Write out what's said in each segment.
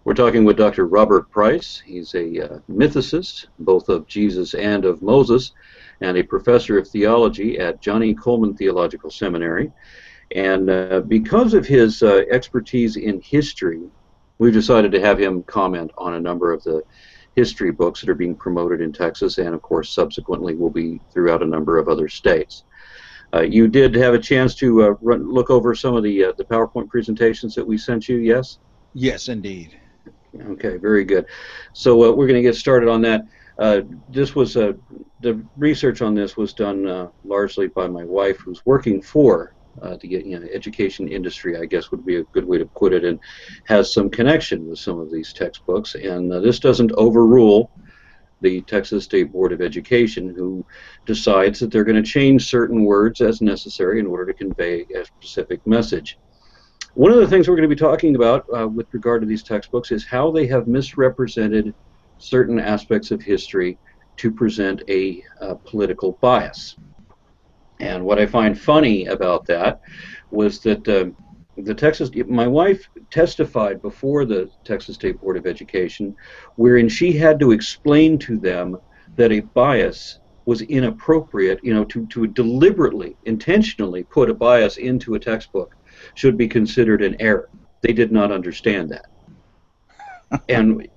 We're talking with Dr. Robert Price. He's a mythicist, both of Jesus and of Moses, and a professor of theology at Johnny Coleman Theological Seminary. And because of his expertise in history, we've decided to have him comment on a number of the history books that are being promoted in Texas, and of course subsequently will be throughout a number of other states. You did have a chance to look over some of the PowerPoint presentations that we sent you, yes? Yes, indeed. Okay, very good. So we're going to get started on that. This was the research on this was done largely by my wife, who's working for the education industry, I guess would be a good way to put it, and has some connection with some of these textbooks. And this doesn't overrule the Texas State Board of Education, who decides that they're going to change certain words as necessary in order to convey a specific message. One of the things we're going to be talking about with regard to these textbooks is how they have misrepresented certain aspects of history to present a political bias. And what I find funny about that was that my wife testified before the Texas State Board of Education, wherein she had to explain to them that a bias was inappropriate, to deliberately, intentionally put a bias into a textbook should be considered an error. They did not understand that. And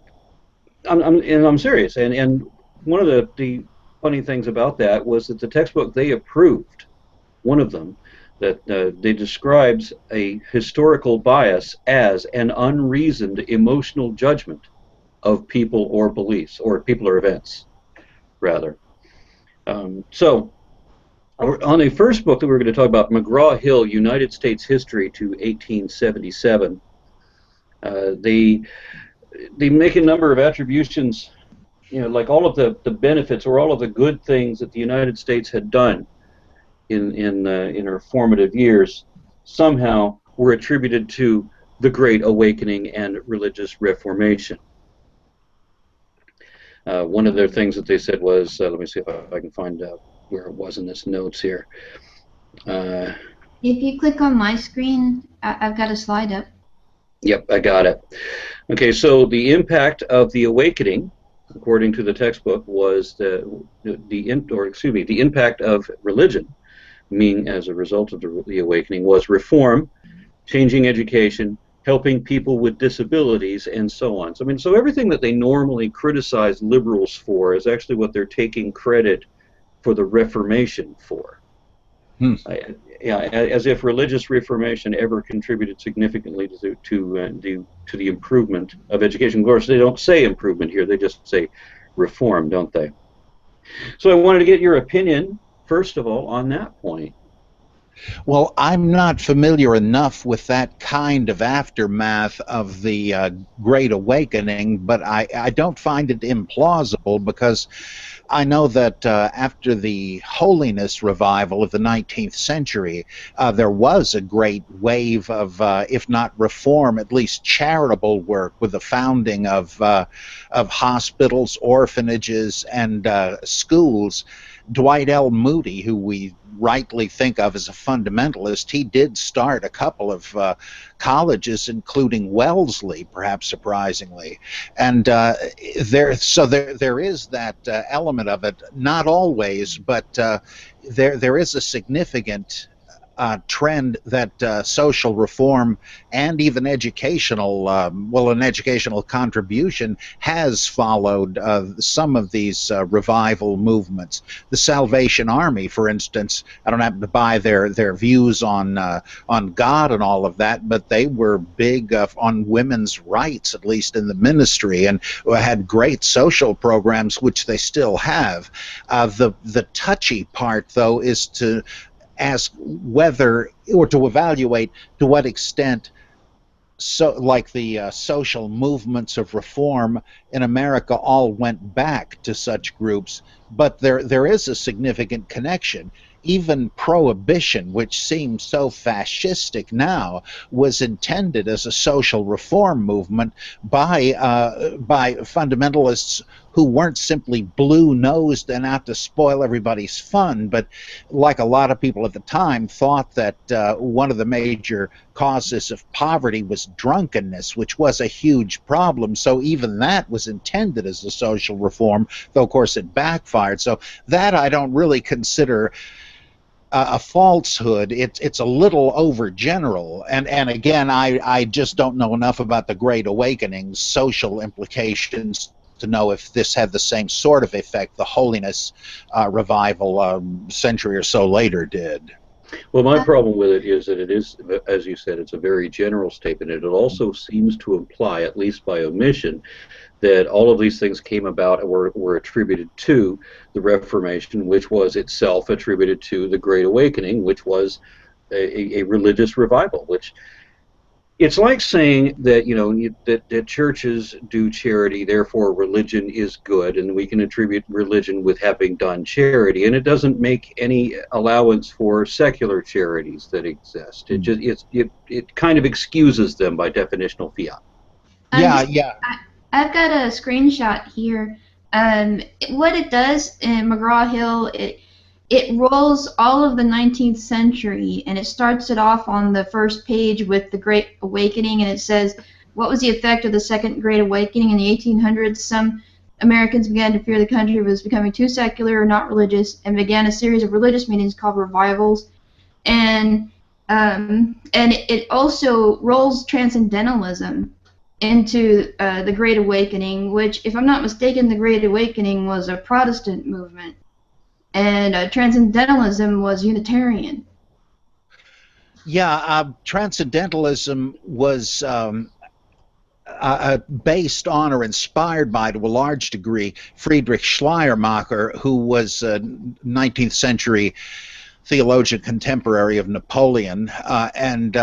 I'm serious. And one of the funny things about that was that the textbook they approved, one of them, that they describes a historical bias as an unreasoned emotional judgment of people or beliefs, or people or events, rather. So on the first book that we're going to talk about, McGraw-Hill, United States History to 1877, they make a number of attributions, like all of the benefits or all of the good things that the United States had done in her formative years somehow were attributed to the Great Awakening and religious Reformation. One of their things that they said was, let me see if I can find out where it was in this notes here. If you click on my screen, I've got a slide up. Yep, I got it. Okay, so the impact of the awakening, according to the textbook, was the impact of religion, meaning as a result of the awakening, was reform, changing education, helping people with disabilities, and so on. So everything that they normally criticize liberals for is actually what they're taking credit for the Reformation for. As if religious reformation ever contributed significantly to the improvement of education. Of course, they don't say improvement here; they just say reform, don't they? So I wanted to get your opinion, first of all, on that point. Well, I'm not familiar enough with that kind of aftermath of the Great Awakening, but I don't find it implausible, because I know that after the holiness revival of the 19th century, there was a great wave of, if not reform, at least charitable work, with the founding of hospitals, orphanages, and schools. Dwight L. Moody, who we rightly think of as a fundamentalist, he did start a couple of colleges, including Wellesley, perhaps surprisingly. And there is that element of it, not always, but there is a significant trend that social reform and even educational, an educational contribution has followed some of these revival movements. The Salvation Army, for instance, I don't happen to buy their views on God and all of that, but they were big on women's rights, at least in the ministry, and had great social programs, which they still have. The touchy part, though, is to ask whether, or to evaluate to what extent, like the social movements of reform in America all went back to such groups, but there is a significant connection. Even prohibition, which seems so fascistic now, was intended as a social reform movement by fundamentalists who weren't simply blue-nosed and out to spoil everybody's fun, but like a lot of people at the time thought that one of the major causes of poverty was drunkenness, which was a huge problem. So even that was intended as a social reform, though of course it backfired. So that I don't really consider a falsehood. It's a little overgeneral, and again, I just don't know enough about the Great Awakening's social implications to know if this had the same sort of effect the holiness revival century or so later did. Well, my problem with it is that it is, as you said, it's a very general statement, and it also seems to imply, at least by omission, that all of these things came about and were attributed to the Reformation, which was itself attributed to the Great Awakening, which was a religious revival. Which it's like saying that that churches do charity, therefore religion is good, and we can attribute religion with having done charity, and it doesn't make any allowance for secular charities that exist. It kind of excuses them by definitional fiat. Yeah, yeah. I've got a screenshot here. What it does in McGraw-Hill, it rolls all of the 19th century, and it starts it off on the first page with the Great Awakening, and it says, what was the effect of the Second Great Awakening in the 1800s? Some Americans began to fear the country was becoming too secular or not religious, and began a series of religious meetings called revivals. And it also rolls transcendentalism into the Great Awakening, which, if I'm not mistaken, the Great Awakening was a Protestant movement, and transcendentalism was Unitarian. Yeah, transcendentalism was based on or inspired by, to a large degree, Friedrich Schleiermacher, who was a 19th century theologian contemporary of Napoleon, and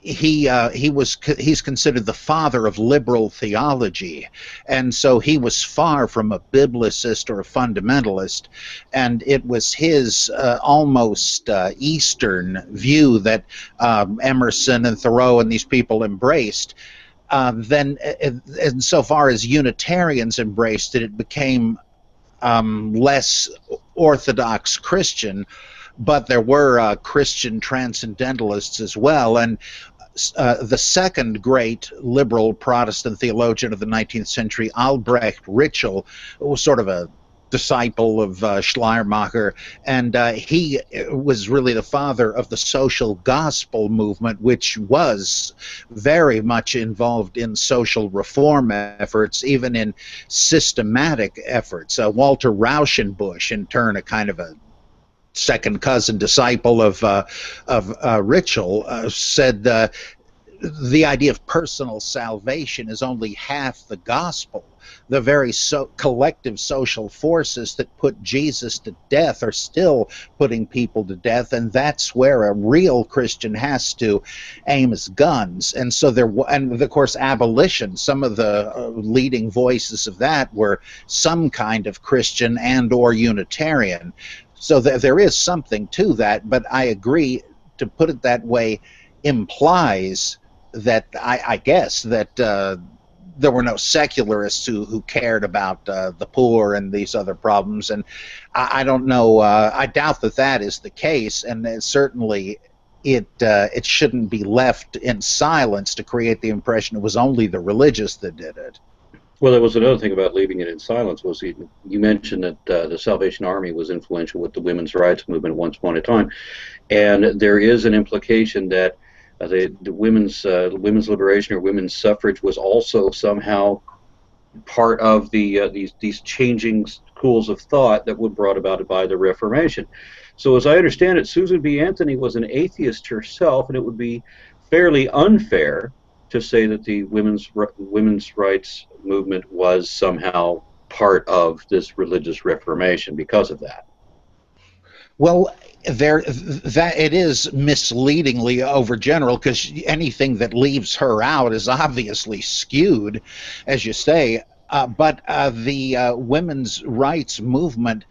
he's considered the father of liberal theology, and so he was far from a biblicist or a fundamentalist, and it was his almost Eastern view that Emerson and Thoreau and these people embraced. Then, insofar as Unitarians embraced it, it became less orthodox Christian, but there were Christian transcendentalists as well, and the second great liberal Protestant theologian of the 19th century, Albrecht Ritschl, was sort of a disciple of Schleiermacher, and he was really the father of the social gospel movement, which was very much involved in social reform efforts, even in systematic efforts. Walter Rauschenbusch, in turn, a kind of a second cousin disciple of Ritschl, said the idea of personal salvation is only half the gospel. The very collective social forces that put Jesus to death are still putting people to death, and that's where a real Christian has to aim his guns. And so and of course abolition, some of the leading voices of that were some kind of Christian and or Unitarian. So there is something to that, but I agree, to put it that way implies that I guess that there were no secularists who cared about the poor and these other problems, and I don't know. I doubt that is the case, and certainly it shouldn't be left in silence to create the impression it was only the religious that did it. Well, there was another thing about leaving it in silence. Was you mentioned that the Salvation Army was influential with the women's rights movement once upon a time, and there is an implication that the women's liberation or women's suffrage was also somehow part of these changing schools of thought that were brought about by the Reformation. So as I understand it, Susan B. Anthony was an atheist herself, and it would be fairly unfair to say that the women's rights movement was somehow part of this religious reformation because of that. Well, that it is misleadingly overgeneral, because anything that leaves her out is obviously skewed, as you say. But the women's rights movement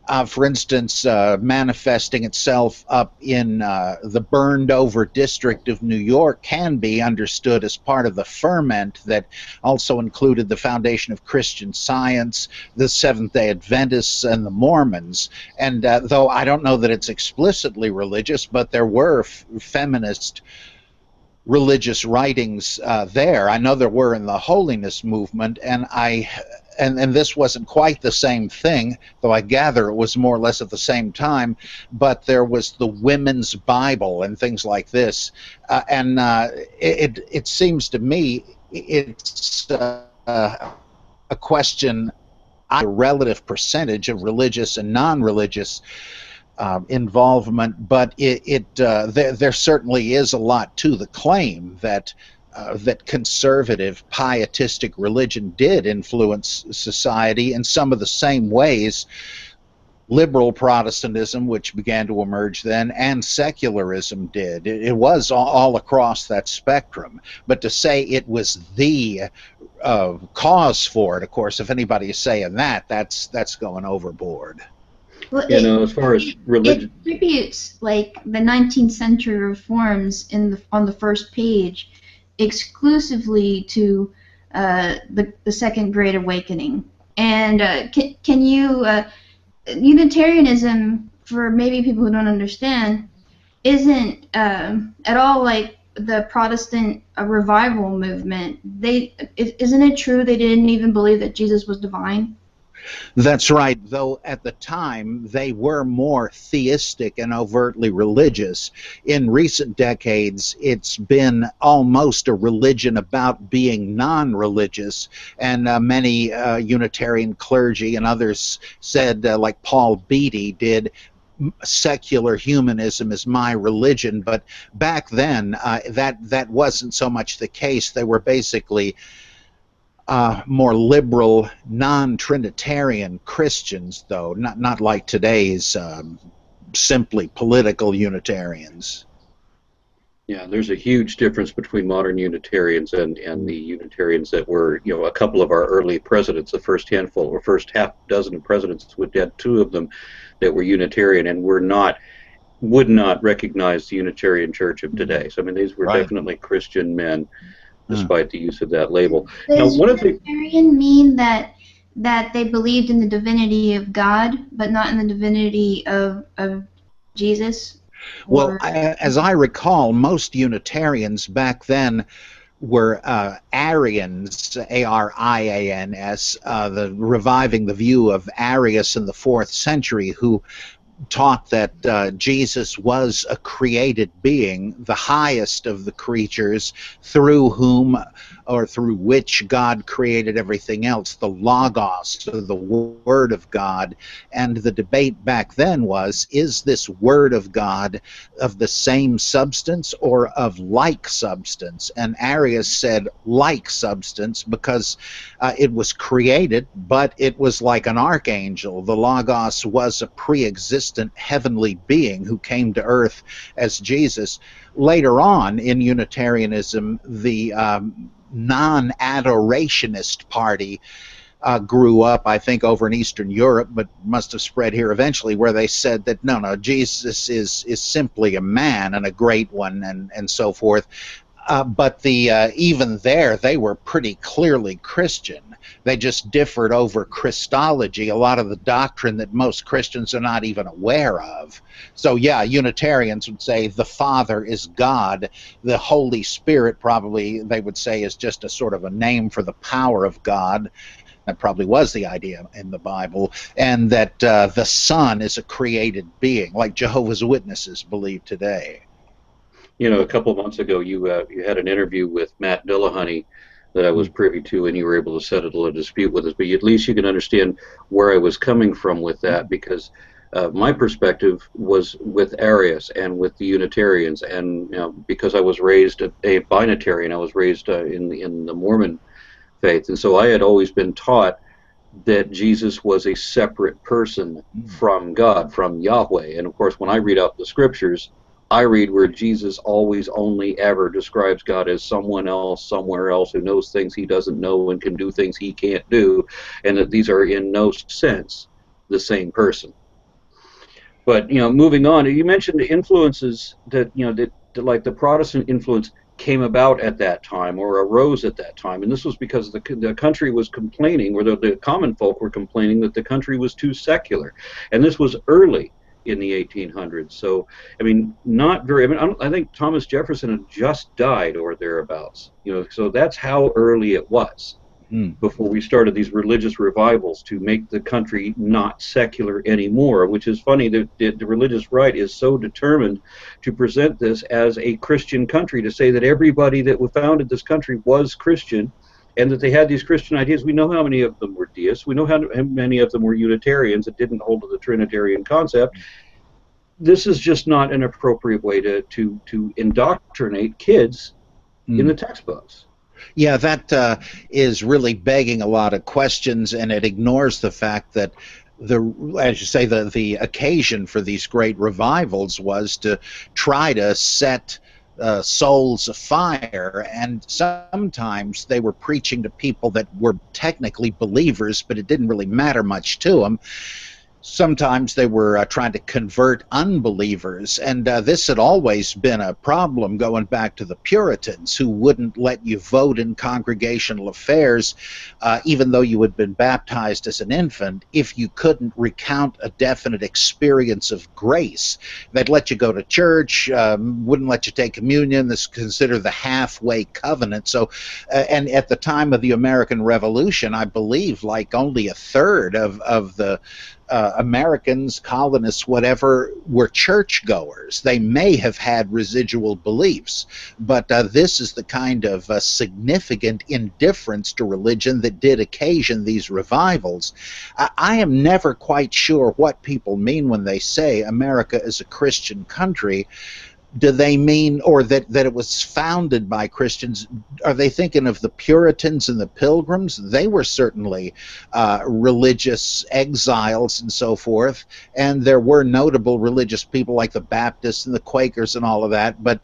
For instance, manifesting itself up in the burned over district of New York can be understood as part of the ferment that also included the foundation of Christian Science, the Seventh-day Adventists, and the Mormons. And though I don't know that it's explicitly religious, but there were feminist religious writings there. I know there were in the holiness movement, and and this wasn't quite the same thing, though I gather it was more or less at the same time, but there was the women's Bible and things like this. It seems to me it's a question, a relative percentage of religious and non-religious involvement, but there certainly is a lot to the claim that that conservative pietistic religion did influence society in some of the same ways liberal Protestantism, which began to emerge then, and secularism did. It was all across that spectrum. But to say it was the cause for it, of course, if anybody is saying that, that's going overboard. Well, You know, as far as religion, it attributes like the 19th century reforms on the first page exclusively to the Second Great Awakening. And can you Unitarianism, for maybe people who don't understand, isn't at all like the Protestant revival movement. Isn't it true they didn't even believe that Jesus was divine? That's right, though at the time they were more theistic and overtly religious. In recent decades, it's been almost a religion about being non-religious, and many Unitarian clergy and others said, like Paul Beatty did, secular humanism is my religion. But back then, that wasn't so much the case. They were basically more liberal, non-Trinitarian Christians, though, not like today's simply political Unitarians. yeah, there's a huge difference between modern Unitarians and the Unitarians that were, you know, a couple of our early presidents, the first handful or first half dozen of presidents, we had two of them that were Unitarian and would not recognize the Unitarian Church of today. So I mean, these were definitely Christian men, despite the use of that label. Does Unitarian mean that they believed in the divinity of God, but not in the divinity of Jesus? Well, as I recall, most Unitarians back then were Arians, A-R-I-A-N-S, reviving the view of Arius in the 4th century, who taught that Jesus was a created being, the highest of the creatures, through whom or through which God created everything else, the Logos, the Word of God. And the debate back then was, is this Word of God of the same substance or of like substance? And Arius said like substance because it was created, but it was like an archangel. The Logos was a pre-existent heavenly being who came to earth as Jesus. Later on in Unitarianism, the non-adorationist party grew up, I think, over in Eastern Europe, but must have spread here eventually, where they said that no, Jesus is simply a man and a great one, and so forth. But even there, they were pretty clearly Christian. They just differed over Christology, a lot of the doctrine that most Christians are not even aware of. So yeah, Unitarians would say the Father is God. The Holy Spirit, probably, they would say, is just a sort of a name for the power of God. That probably was the idea in the Bible. And that the Son is a created being, like Jehovah's Witnesses believe today. You know, a couple of months ago, you had an interview with Matt Dillahunty that I was privy to, and you were able to settle a dispute with us. But at least you can understand where I was coming from with that, because my perspective was with Arius and with the Unitarians, and you know, because I was raised a binitarian, I was raised in the Mormon faith, and so I had always been taught that Jesus was a separate person from God, from Yahweh. And of course, when I read out the scriptures, I read where Jesus always only ever describes God as someone else, somewhere else, who knows things he doesn't know and can do things he can't do, and that these are in no sense the same person. But moving on, you mentioned the influences that that like the Protestant influence came about at that time or arose at that time, and this was because the country was complaining, or the common folk were complaining that the country was too secular, and this was early in the 1800s. So I mean, not very. I mean, I think Thomas Jefferson had just died or thereabouts. So that's how early it was Hmm. before we started these religious revivals to make the country not secular anymore, which is funny that the religious right is so determined to present this as a Christian country, to say that everybody that founded this country was Christian and that they had these Christian ideas. We know how many of them were deists. We know how many of them were Unitarians that didn't hold to the Trinitarian concept. This is just not an appropriate way to indoctrinate kids in Hmm. the textbooks. Yeah, that is really begging a lot of questions, and it ignores the fact that as you say, the occasion for these great revivals was to try to set souls afire, and sometimes they were preaching to people that were technically believers, but it didn't really matter much to them. Sometimes they were trying to convert unbelievers, and this had always been a problem going back to the Puritans, who wouldn't let you vote in congregational affairs, even though you had been baptized as an infant, if you couldn't recount a definite experience of grace. They'd let you go to church, wouldn't let you take communion. This is considered the halfway covenant. So, and at the time of the American Revolution, I believe like only a third of the Americans, colonists, whatever, were churchgoers. They may have had residual beliefs, but this is the kind of significant indifference to religion that did occasion these revivals. I am never quite sure what people mean when they say America is a Christian country. Do they mean, or that it was founded by Christians? Are they thinking of the Puritans and the Pilgrims? They were certainly religious exiles and so forth, and there were notable religious people like the Baptists and the Quakers and all of that. But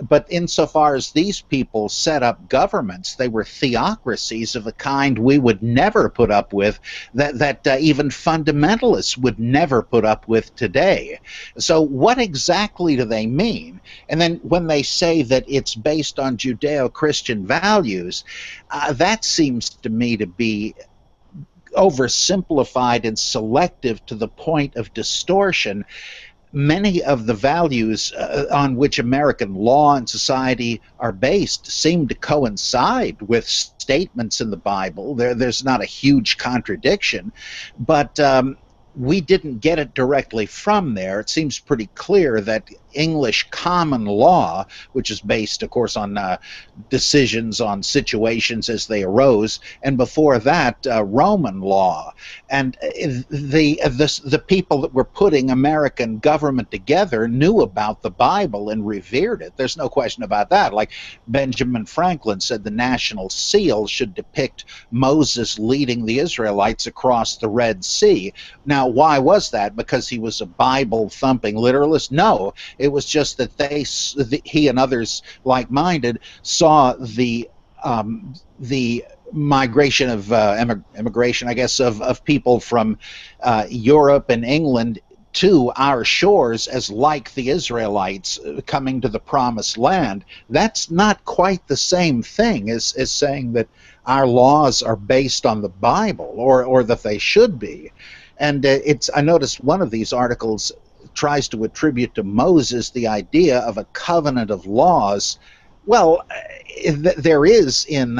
but insofar as these people set up governments, they were theocracies of a kind we would never put up with, that even fundamentalists would never put up with today. So what exactly do they mean? And then when they say that it's based on Judeo-Christian values, that seems to me to be oversimplified and selective to the point of distortion. Many of the values on which American law and society are based seem to coincide with statements in the Bible. There's not a huge contradiction, but we didn't get it directly from there. It seems pretty clear that English common law, which is based, of course, on decisions on situations as they arose, and before that, Roman law. And the people that were putting American government together knew about the Bible and revered it. There's no question about that. Like Benjamin Franklin said, the national seal should depict Moses leading the Israelites across the Red Sea. Now, why was that? Because he was a Bible-thumping literalist? No, it was just that he and others like-minded saw the migration of immigration, I guess, of people from Europe and England to our shores as like the Israelites coming to the promised land. That's not quite the same thing as saying that our laws are based on the Bible, or that they should be. And I noticed one of these articles tries to attribute to Moses the idea of a covenant of laws. Well, there is in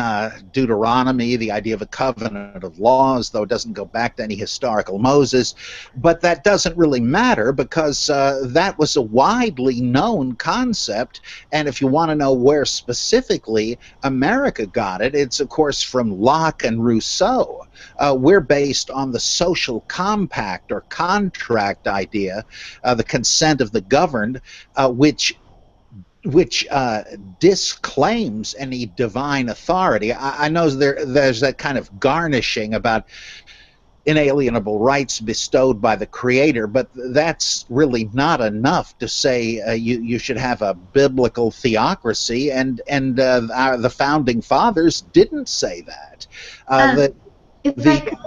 Deuteronomy the idea of a covenant of laws, though it doesn't go back to any historical Moses. But that doesn't really matter, because that was a widely known concept. And if you want to know where specifically America got it, it's, of course, from Locke and Rousseau. We're based on the social compact or contract idea, the consent of the governed, which disclaims any divine authority. I know there's that kind of garnishing about inalienable rights bestowed by the Creator, but that's really not enough to say you should have a biblical theocracy, and the founding fathers didn't say that. If I could,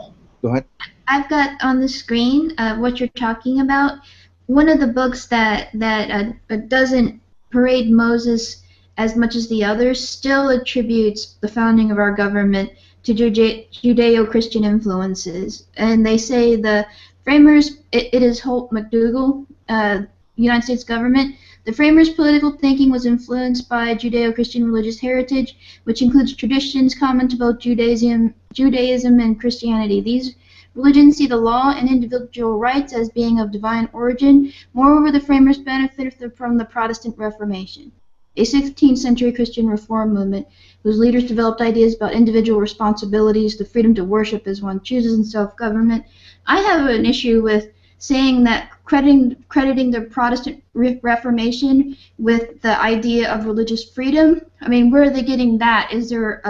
Go ahead. I've got on the screen what you're talking about. One of the books that doesn't parade Moses as much as the others still attributes the founding of our government to Judeo-Christian influences, and they say the framers. It is Holt McDougall, United States government. The framers' political thinking was influenced by Judeo-Christian religious heritage, which includes traditions common to both Judaism and Christianity. These religions see the law and individual rights as being of divine origin. Moreover, the framers benefited from the Protestant Reformation, a 16th century Christian reform movement whose leaders developed ideas about individual responsibilities, the freedom to worship as one chooses, and self-government. I have an issue with saying that crediting the Protestant Reformation with the idea of religious freedom. I mean, where are they getting that? Is there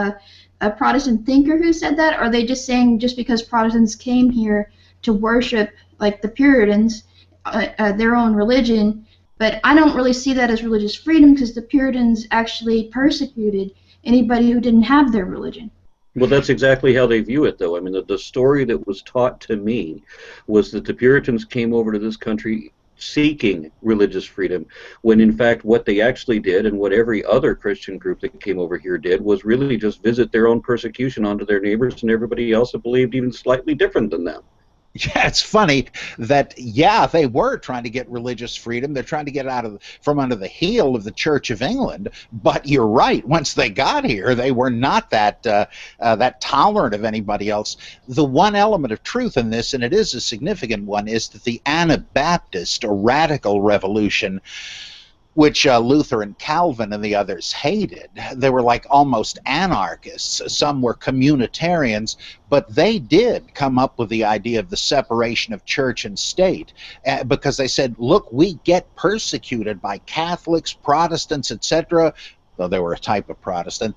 a Protestant thinker who said that? Or are they just saying just because Protestants came here to worship, like the Puritans, their own religion? But I don't really see that as religious freedom because the Puritans actually persecuted anybody who didn't have their religion. Well, that's exactly how they view it, though. I mean, the story that was taught to me was that the Puritans came over to this country seeking religious freedom, when in fact what they actually did, and what every other Christian group that came over here did, was really just visit their own persecution onto their neighbors and everybody else that believed even slightly different than them. Yeah, it's funny that, yeah, they were trying to get religious freedom. They're trying to get out of from under the heel of the Church of England. But you're right. Once they got here, they were not that that tolerant of anybody else. The one element of truth in this, and it is a significant one, is that the Anabaptist or radical revolution, which Luther and Calvin and the others hated. They were like almost anarchists. Some were communitarians, but they did come up with the idea of the separation of church and state because they said, look, we get persecuted by Catholics, Protestants, etc., though they were a type of Protestant.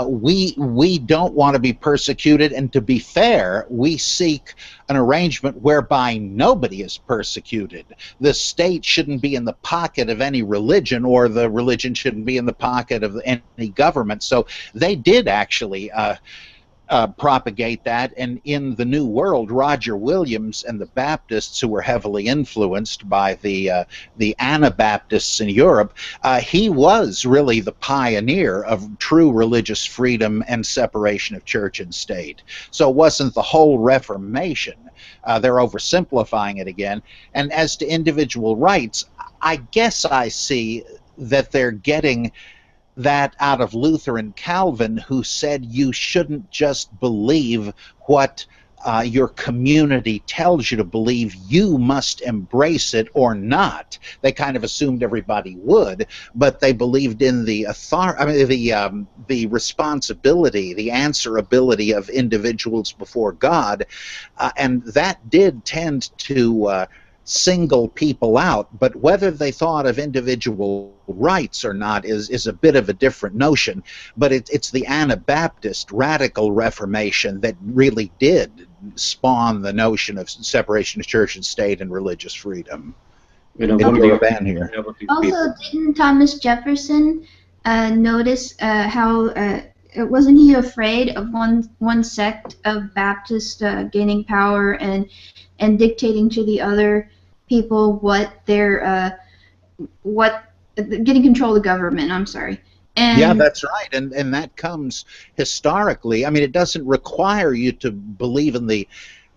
We don't want to be persecuted, and to be fair, we seek an arrangement whereby nobody is persecuted. The state shouldn't be in the pocket of any religion, or the religion shouldn't be in the pocket of any government. So they did actually propagate that, and in the New World, Roger Williams and the Baptists, who were heavily influenced by the Anabaptists in Europe, he was really the pioneer of true religious freedom and separation of church and state. So it wasn't the whole Reformation. They're oversimplifying it again. And as to individual rights, I guess I see that they're getting that out of Luther and Calvin, who said you shouldn't just believe what your community tells you to believe. You must embrace it or not. They kind of assumed everybody would, but they believed in the the responsibility, the answerability of individuals before God, and that did tend to single people out. But whether they thought of individual rights or not is a bit of a different notion. But it's the Anabaptist radical Reformation that really did spawn the notion of separation of church and state and religious freedom. You know, one of the ban here. Also, didn't Thomas Jefferson notice how wasn't he afraid of one sect of Baptists gaining power and dictating to the other people what their getting control of the government? I'm sorry. And yeah, that's right, and that comes historically. I mean, it doesn't require you to believe in the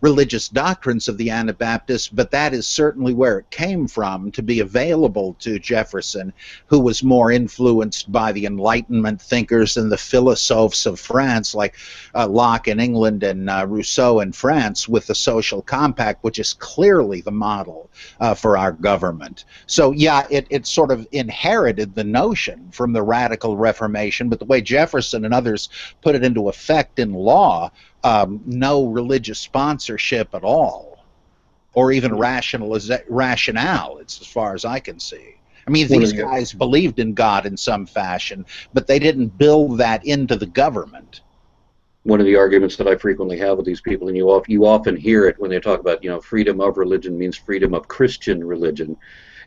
religious doctrines of the Anabaptists, but that is certainly where it came from, to be available to Jefferson, who was more influenced by the Enlightenment thinkers and the philosophes of France, like Locke in England and Rousseau in France, with the social compact, which is clearly the model for our government. So yeah, it sort of inherited the notion from the radical Reformation, but the way Jefferson and others put it into effect in law, no religious sponsorship at all, or even rationale, it's as far as I can see. I mean, these guys believed in God in some fashion, but they didn't build that into the government. One of the arguments that I frequently have with these people, and you often hear it when they talk about, you know, freedom of religion means freedom of Christian religion.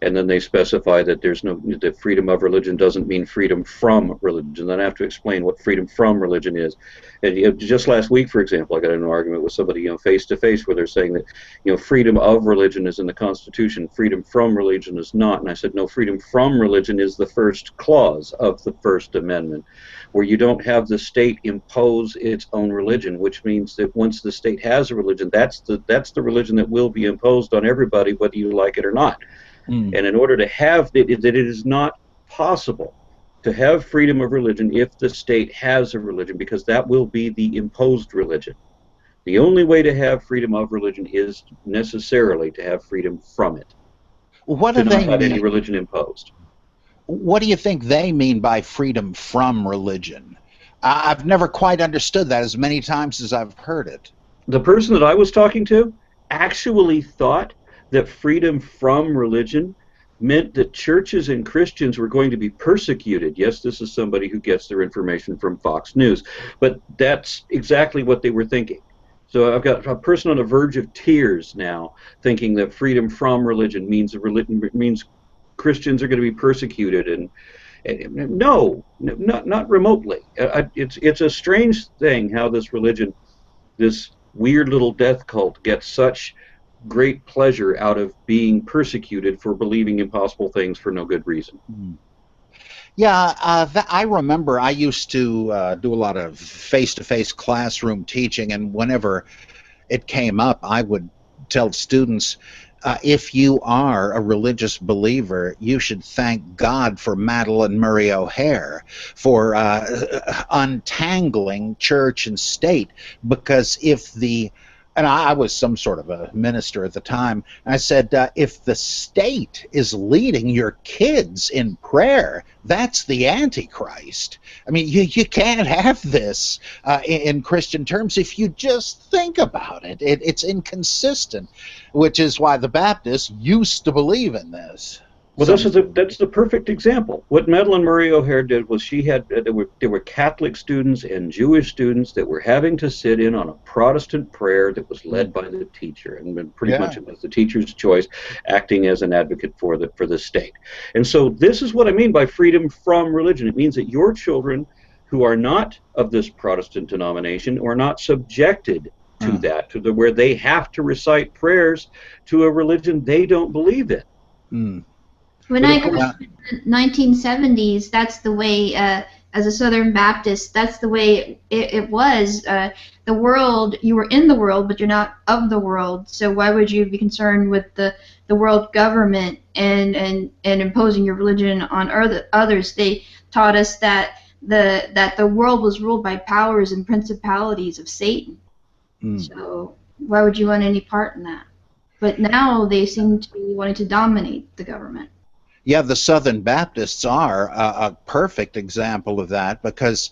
and then they specify that that freedom of religion doesn't mean freedom from religion. Then I have to explain what freedom from religion is. And just last week, for example, I got in an argument with somebody, face to face, where they're saying that, freedom of religion is in the Constitution, freedom from religion is not. And I said, no, freedom from religion is the first clause of the First Amendment, where you don't have the state impose its own religion, which means that once the state has a religion, that's the religion that will be imposed on everybody, whether you like it or not. And in order to have it is not possible to have freedom of religion if the state has a religion, because that will be the imposed religion. The only way to have freedom of religion is necessarily to have freedom from it. What to do not they have mean? any religion imposed. What do you think they mean by freedom from religion? I've never quite understood that as many times as I've heard it. The person that I was talking to actually thought that freedom from religion meant that churches and Christians were going to be persecuted. Yes, this is somebody who gets their information from Fox News, but that's exactly what they were thinking. So I've got a person on the verge of tears now, thinking that freedom from religion means Christians are going to be persecuted, and no, not remotely. It's a strange thing how this religion, this weird little death cult, gets such great pleasure out of being persecuted for believing impossible things for no good reason. Yeah, I remember I used to do a lot of face-to-face classroom teaching, and whenever it came up, I would tell students, if you are a religious believer, you should thank God for Madalyn Murray O'Hair for untangling church and state, because and I was some sort of a minister at the time. I said, if the state is leading your kids in prayer, that's the Antichrist. I mean, you can't have this in Christian terms if you just think about it. It's inconsistent, which is why the Baptists used to believe in this. Well, that's the perfect example. What Madalyn Murray O'Hair did was there were Catholic students and Jewish students that were having to sit in on a Protestant prayer that was led by the teacher, and pretty much it was the teacher's choice, acting as an advocate for the state. And so this is what I mean by freedom from religion. It means that your children who are not of this Protestant denomination are not subjected to that, where they have to recite prayers to a religion they don't believe in. When I grew up in the 1970s, that's the way, as a Southern Baptist, that's the way it was. The world, you were in the world, but you're not of the world. So why would you be concerned with the world government and imposing your religion on others? They taught us that the world was ruled by powers and principalities of Satan. So why would you want any part in that? But now they seem to be wanting to dominate the government. Yeah, the Southern Baptists are a perfect example of that, because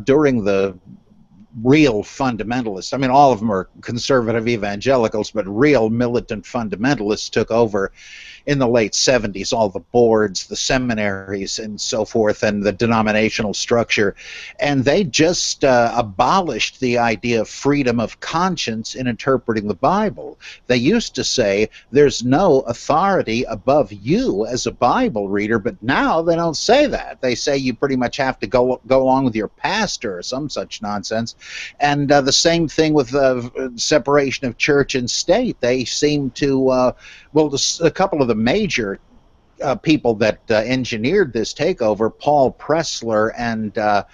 during the real fundamentalists, I mean, all of them are conservative evangelicals, but real militant fundamentalists took over in the late 70s, all the boards, the seminaries, and so forth, and the denominational structure. And they just abolished the idea of freedom of conscience in interpreting the Bible. They used to say there's no authority above you as a Bible reader, but now they don't say that. They say you pretty much have to go along with your pastor or some such nonsense. And the same thing with the separation of church and state. They seem to, a couple of the major people that engineered this takeover, Paul Pressler and the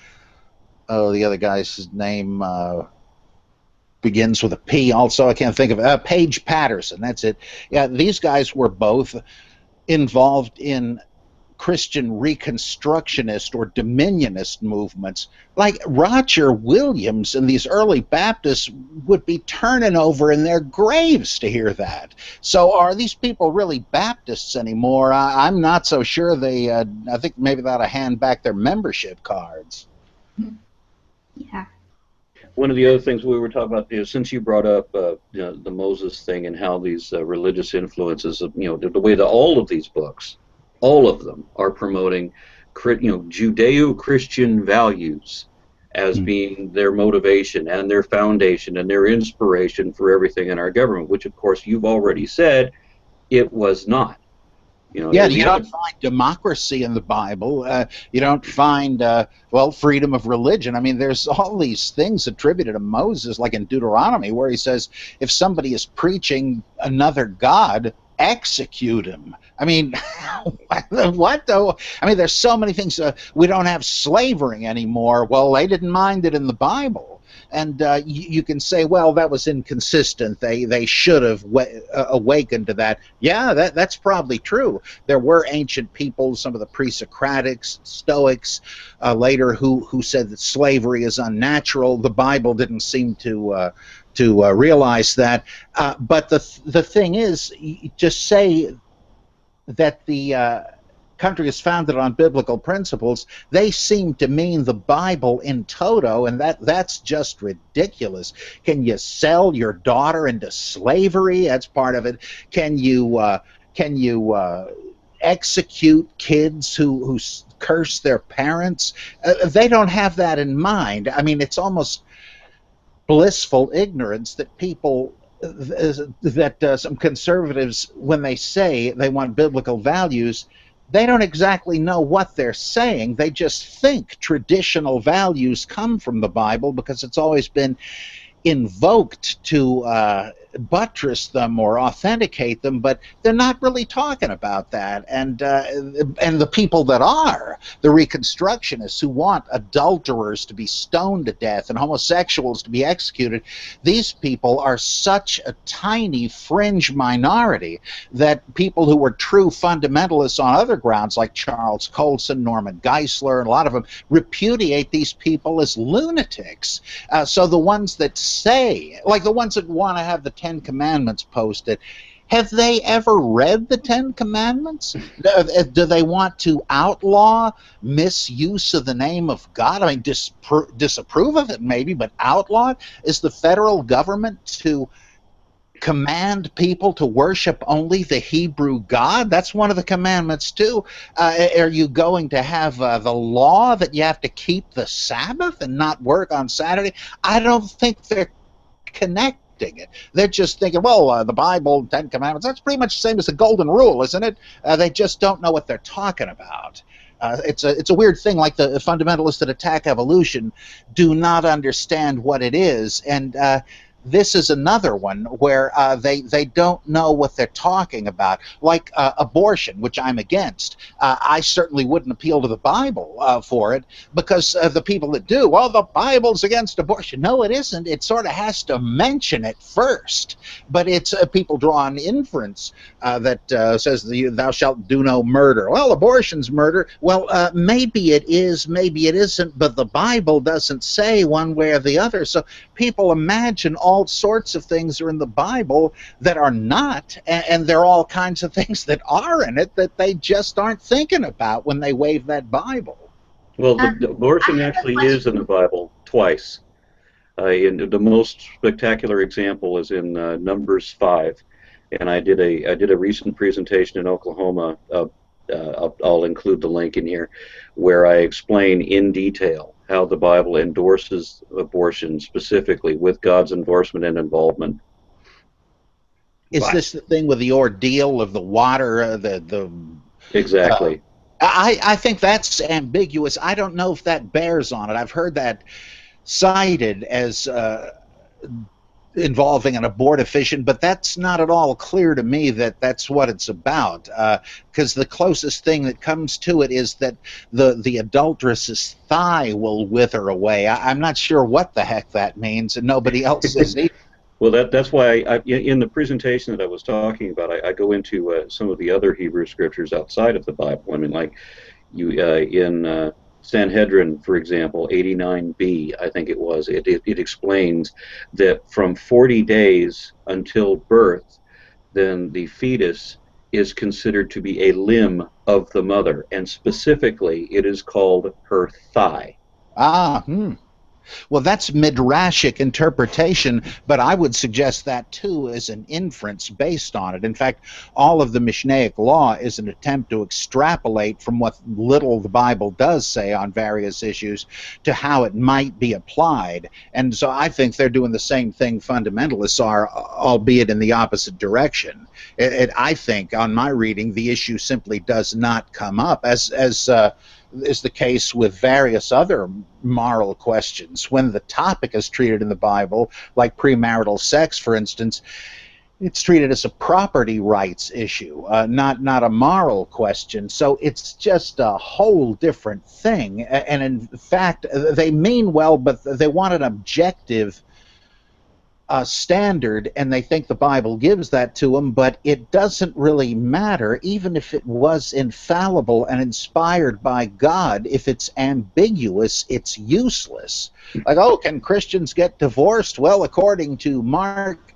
other guy's name begins with a P also, I can't think of it, Paige Patterson, that's it. Yeah, these guys were both involved in Christian Reconstructionist or Dominionist movements. Like Roger Williams and these early Baptists would be turning over in their graves to hear that. So are these people really Baptists anymore? I'm not so sure. I think maybe they ought to hand back their membership cards. Yeah. One of the other things we were talking about is, since you brought up the Moses thing and how these religious influences, the way that all of these books, all of them are promoting, Judeo-Christian values as being their motivation and their foundation and their inspiration for everything in our government, which, of course, you've already said it was not. Yeah, We you don't haven't. find democracy in the Bible. You don't find, well, freedom of religion. I mean, there's all these things attributed to Moses, like in Deuteronomy, where he says, if somebody is preaching another God, execute him. I mean, what though? I mean, there's so many things. We don't have slavery anymore. Well, they didn't mind it in the Bible. And you can say, well, that was inconsistent. They should have awakened to that. Yeah, that's probably true. There were ancient peoples, some of the pre-Socratics, Stoics, later who said that slavery is unnatural. The Bible didn't seem to realize that. But the thing is, to say that the country is founded on biblical principles, they seem to mean the Bible in toto, and that's just ridiculous. Can you sell your daughter into slavery? That's part of it. Can you execute kids who curse their parents? They don't have that in mind. I mean, it's almost blissful ignorance that people that some conservatives, when they say they want biblical values, they don't exactly know what they're saying. They just think traditional values come from the Bible because it's always been invoked to buttress them or authenticate them, but they're not really talking about that. And the people that are, the Reconstructionists who want adulterers to be stoned to death and homosexuals to be executed, these people are such a tiny fringe minority that people who were true fundamentalists on other grounds, like Charles Colson, Norman Geisler, and a lot of them, repudiate these people as lunatics. So the ones that say, like the ones that want to have the Ten Commandments posted, have they ever read the Ten Commandments? Do they want to outlaw misuse of the name of God? I mean, disapprove of it maybe, but outlaw it? Is the federal government to command people to worship only the Hebrew God? That's one of the commandments too. Are you going to have the law that you have to keep the Sabbath and not work on Saturday? I don't think they're connecting it. They're just thinking, well, the Bible, Ten Commandments, that's pretty much the same as the Golden Rule, isn't it? They just don't know what they're talking about. It's a weird thing, like the fundamentalists that attack evolution do not understand what it is. And this is another one where they don't know what they're talking about, like abortion, which I'm against. I certainly wouldn't appeal to the Bible for it, because the people that do, well, the Bible's against abortion. No, it isn't. It sort of has to mention it first, but it's people draw an inference that says thou shalt do no murder. Well, abortion's murder. Well, maybe it is, maybe it isn't, but the Bible doesn't say one way or the other. So people imagine all sorts of things are in the Bible that are not, and there are all kinds of things that are in it that they just aren't thinking about when they wave that Bible. Well, the I abortion have a actually is in question. the Bible twice. In the most spectacular example is in Numbers 5, and I did a recent presentation in Oklahoma. I'll include the link in here, where I explain in detail how the Bible endorses abortion specifically with God's endorsement and involvement. Is But this the thing with the ordeal of the water? Uh, exactly. I think that's ambiguous. I don't know if that bears on it. I've heard that cited as involving an abortifacient, but that's not at all clear to me that that's what it's about. Because the closest thing that comes to it is that the adulteress's thigh will wither away. I'm not sure what the heck that means, and nobody else is either. Well, that's why in the presentation that I was talking about, I go into some of the other Hebrew scriptures outside of the Bible. I mean, like in Sanhedrin, for example, 89b, I think it was. It explains that from 40 days until birth, then the fetus is considered to be a limb of the mother, and specifically, it is called her thigh. Ah, hmm. Well, that's midrashic interpretation, but I would suggest that too is an inference based on it. In fact, all of the Mishnaic law is an attempt to extrapolate from what little the Bible does say on various issues to how it might be applied. And so I think they're doing the same thing fundamentalists are, albeit in the opposite direction. I think, on my reading, the issue simply does not come up, as is the case with various other moral questions. When the topic is treated in the Bible, like premarital sex, for instance, it's treated as a property rights issue, not a moral question. So it's just a whole different thing. And in fact, they mean well, but they want an objective standard, and they think the Bible gives that to them, but it doesn't really matter. Even if it was infallible and inspired by God, if it's ambiguous, it's useless. Like, oh, can Christians get divorced? Well, according to Mark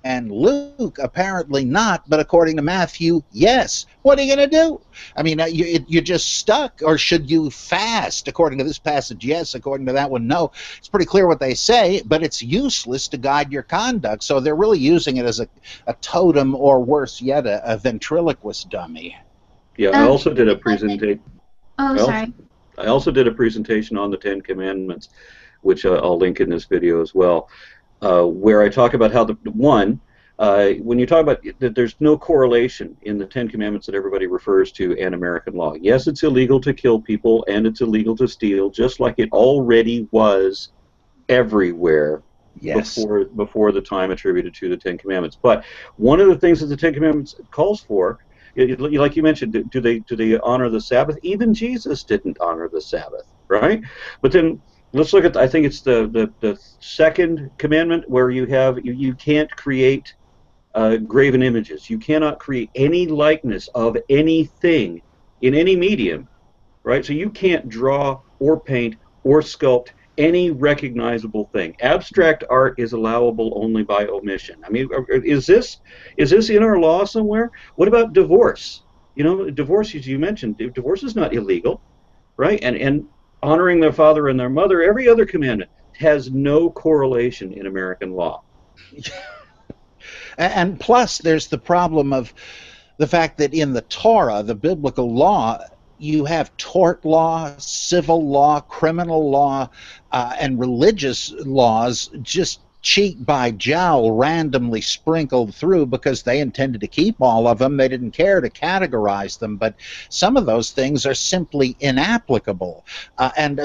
and Luke, apparently not, but according to Matthew, yes. What are you going to do? I mean, you're just stuck. Or should you fast? According to this passage, yes. According to that one, no. It's pretty clear what they say, but it's useless to guide your conduct. So they're really using it as a totem, or worse yet, a ventriloquist dummy. Yeah, I also did a presentation. Oh, sorry. I also did a presentation on the Ten Commandments, which I'll link in this video as well. Where I talk about how when you talk about that there's no correlation in the Ten Commandments that everybody refers to and American law. Yes, it's illegal to kill people and it's illegal to steal, just like it already was everywhere before the time attributed to the Ten Commandments. But one of the things that the Ten Commandments calls for, like you mentioned, do they honor the Sabbath? Even Jesus didn't honor the Sabbath, right? But then let's look at, I think it's the second commandment, where you can't create graven images. You cannot create any likeness of anything in any medium, right? So you can't draw or paint or sculpt any recognizable thing. Abstract art is allowable only by omission. I mean, is this in our law somewhere? What about divorce? You know, divorce, as you mentioned, divorce is not illegal, right? And honoring their father and their mother, every other commandment has no correlation in American law. And plus, there's the problem of the fact that in the Torah, the biblical law, you have tort law, civil law, criminal law, and religious laws just cheek by jowl randomly sprinkled through because they intended to keep all of them. They didn't care to categorize them, but some of those things are simply inapplicable. And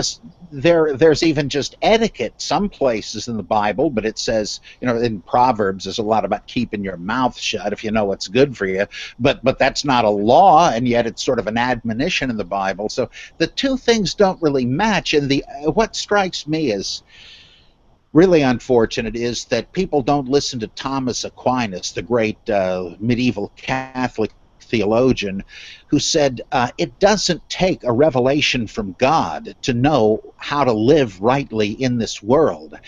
there's even just etiquette some places in the Bible, but it says, you know, in Proverbs there's a lot about keeping your mouth shut if you know what's good for you, but that's not a law, and yet it's sort of an admonition in the Bible. So the two things don't really match. And what strikes me as really unfortunate is that people don't listen to Thomas Aquinas, the great medieval Catholic theologian, who said it doesn't take a revelation from God to know how to live rightly in this world.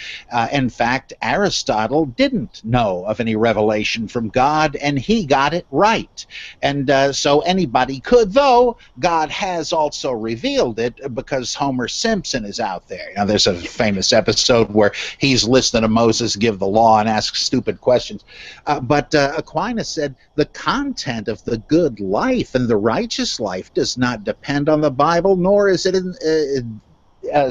In fact, Aristotle didn't know of any revelation from God, and he got it right. And so anybody could, though God has also revealed it, because Homer Simpson is out there. You know, there's a famous episode where he's listening to Moses give the law and ask stupid questions. But Aquinas said the content of the good life and the righteous life does not depend on the Bible, nor is it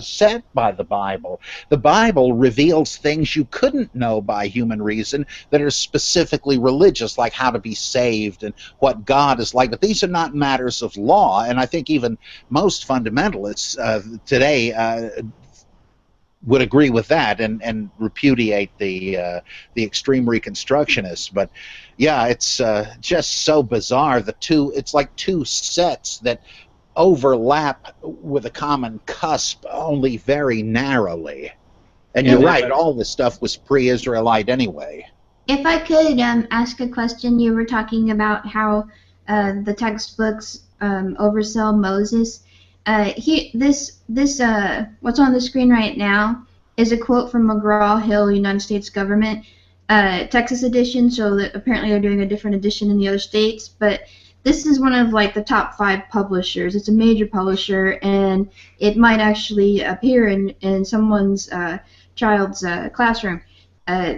set by the Bible. The Bible reveals things you couldn't know by human reason that are specifically religious, like how to be saved and what God is like. But these are not matters of law, and I think even most fundamentalists today would agree with that and repudiate the extreme reconstructionists. But yeah, it's just so bizarre. It's like two sets that overlap with a common cusp only very narrowly. And you're right, all this stuff was pre-Israelite anyway. If I could ask a question, you were talking about how the textbooks oversell Moses. What's on the screen right now is a quote from McGraw-Hill, United States government, Texas edition, so that apparently they're doing a different edition in the other states, but this is one of like the top 5 publishers. It's a major publisher, and it might actually appear in someone's child's classroom. Uh,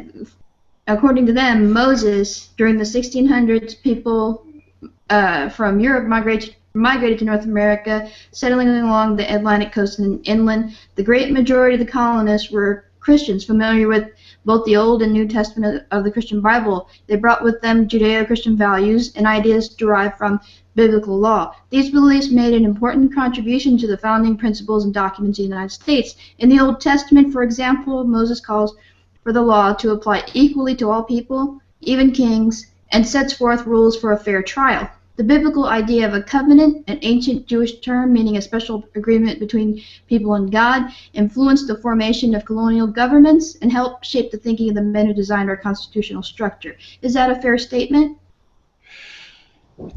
According to them, Moses, during the 1600s, people from Europe migrated to North America, settling along the Atlantic coast and inland. The great majority of the colonists were Christians, familiar with both the Old and New Testament of the Christian Bible. They brought with them Judeo-Christian values and ideas derived from biblical law. These beliefs made an important contribution to the founding principles and documents of the United States. In the Old Testament, for example, Moses calls for the law to apply equally to all people, even kings, and sets forth rules for a fair trial. The biblical idea of a covenant, an ancient Jewish term meaning a special agreement between people and God, influenced the formation of colonial governments and helped shape the thinking of the men who designed our constitutional structure. Is that a fair statement?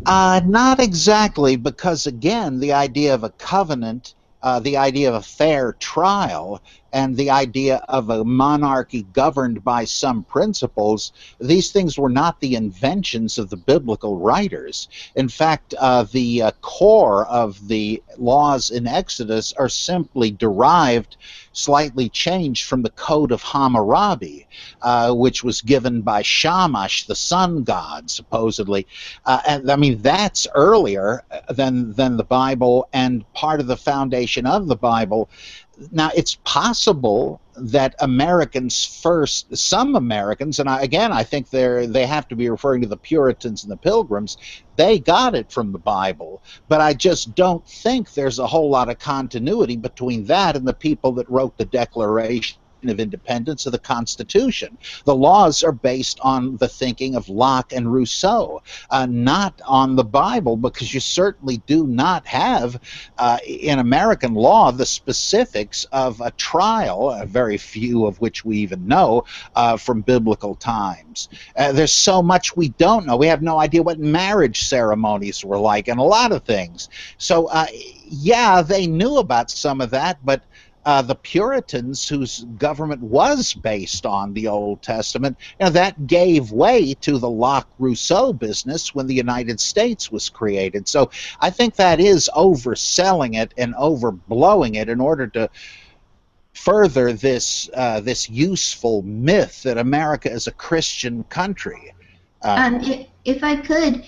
Not exactly, because again, the idea of a covenant, the idea of a fair trial, and the idea of a monarchy governed by some principles, these things were not the inventions of the biblical writers. In fact, the core of the laws in Exodus are simply derived, slightly changed from the Code of Hammurabi, which was given by Shamash, the sun god, supposedly. And I mean, that's earlier than the Bible and part of the foundation of the Bible. Now, it's possible that some Americans, and I think they have to be referring to the Puritans and the Pilgrims, they got it from the Bible. But I just don't think there's a whole lot of continuity between that and the people that wrote the Declaration of Independence of the Constitution. The laws are based on the thinking of Locke and Rousseau, not on the Bible, because you certainly do not have in American law the specifics of a trial, very few of which we even know from biblical times. There's so much we don't know. We have no idea what marriage ceremonies were like and a lot of things. So yeah, they knew about some of that, but the Puritans, whose government was based on the Old Testament, that gave way to the Locke-Rousseau business when the United States was created. So I think that is overselling it and overblowing it in order to further this useful myth that America is a Christian country. If I could,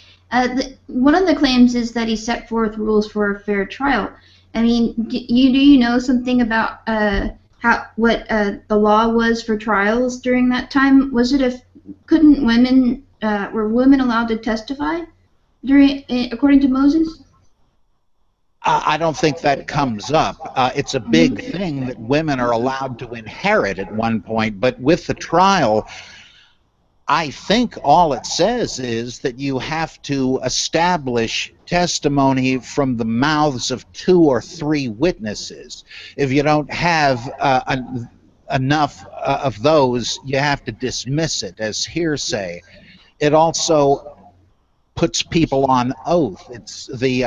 one of the claims is that he set forth rules for a fair trial. I mean, do you know something about what the law was for trials during that time? Was it were women allowed to testify according to Moses? I don't think that comes up. It's a big thing that women are allowed to inherit at one point, but with the trial, I think all it says is that you have to establish testimony from the mouths of 2 or 3 witnesses. If you don't have enough of those, you have to dismiss it as hearsay. It also puts people on oath. It's the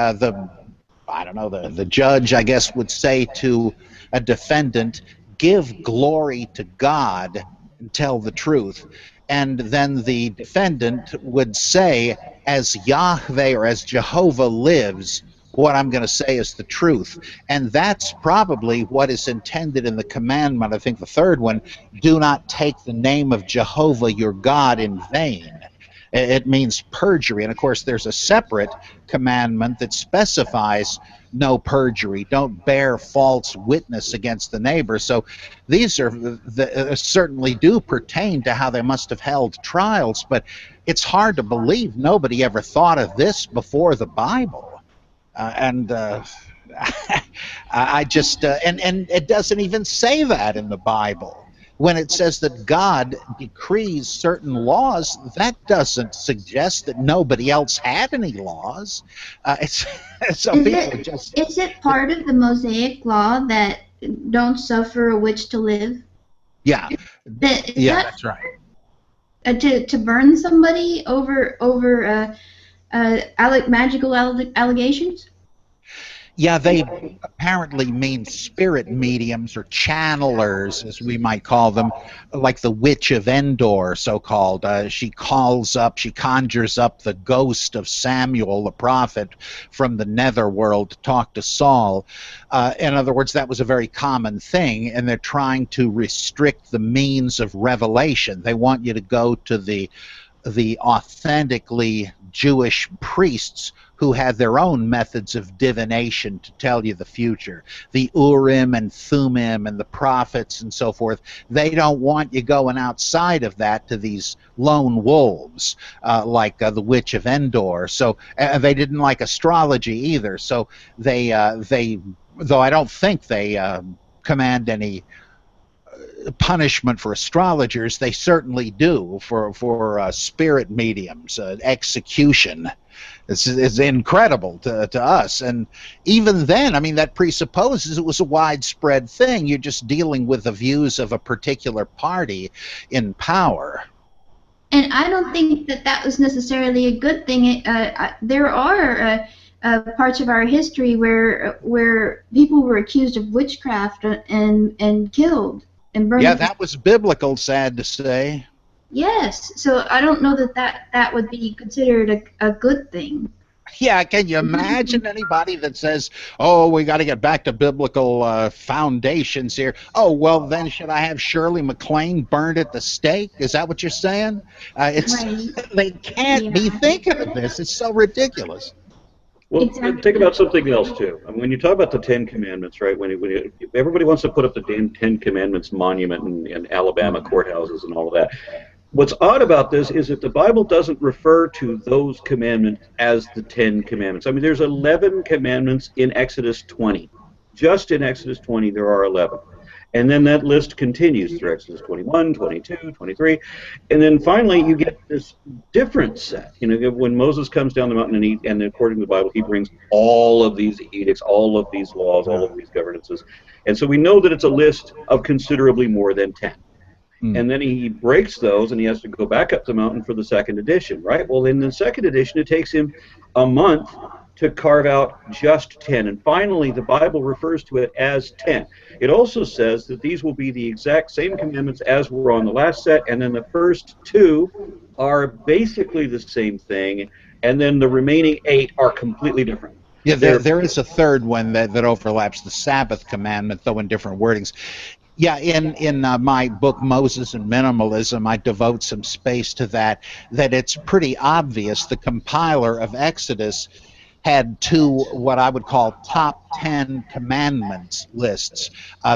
judge, I guess, would say to a defendant, give glory to God and tell the truth. And then the defendant would say, as Yahweh or as Jehovah lives, what I'm going to say is the truth. And that's probably what is intended in the commandment, I think the third one, do not take the name of Jehovah your God in vain. It means perjury. And of course, there's a separate commandment that specifies no perjury. Don't bear false witness against the neighbor. So these are certainly do pertain to how they must have held trials, but it's hard to believe nobody ever thought of this before the Bible. I just and it doesn't even say that in the Bible. When it says that God decrees certain laws, that doesn't suggest that nobody else had any laws. Is it part of the Mosaic law that don't suffer a witch to live? Yeah, that's right. To burn somebody over magical allegations? Yeah, they apparently mean spirit mediums or channelers, as we might call them, like the Witch of Endor, so-called. She conjures up the ghost of Samuel, the prophet, from the netherworld to talk to Saul. In other words, that was a very common thing, and they're trying to restrict the means of revelation. They want you to go to the authentically Jewish priests who had their own methods of divination to tell you the future. The Urim and Thummim and the prophets and so forth, they don't want you going outside of that to these lone wolves like the Witch of Endor. So they didn't like astrology either. So they though I don't think they command any punishment for astrologers, they certainly do for spirit mediums, execution. It's incredible to us. And even then, I mean, that presupposes it was a widespread thing. You're just dealing with the views of a particular party in power. And I don't think that that was necessarily a good thing. There are parts of our history where people were accused of witchcraft and killed and burned. Yeah, that was biblical, sad to say. Yes, so I don't know that would be considered a good thing. Yeah, can you imagine anybody that says, "Oh, we got to get back to biblical foundations here"? Oh, well, then should I have Shirley MacLaine burned at the stake? Is that what you're saying? It's Right. They can't be thinking of this. It's so ridiculous. Well, Exactly. think about something else too. I mean, when you talk about the Ten Commandments, right? Everybody wants to put up the Ten Commandments monument in Alabama courthouses and all of that. What's odd about this is that the Bible doesn't refer to those commandments as the Ten Commandments. I mean, there's 11 commandments in Exodus 20. Just in Exodus 20, there are 11. And then that list continues through Exodus 21, 22, 23. And then finally, you get this different set. You know, when Moses comes down the mountain and according to the Bible, he brings all of these edicts, all of these laws, all of these governances. And so we know that it's a list of considerably more than 10. And then he breaks those, and he has to go back up the mountain for the second edition, right? Well, in the second edition, it takes him a month to carve out just 10. And finally, the Bible refers to it as 10. It also says that these will be the exact same commandments as were on the last set, and then the first two are basically the same thing, and then the remaining 8 are completely different. Yeah, there is a third one that overlaps the Sabbath commandment, though in different wordings. Yeah, in my book Moses and Minimalism, I devote some space to that it's pretty obvious the compiler of Exodus had two what I would call top 10 commandments lists.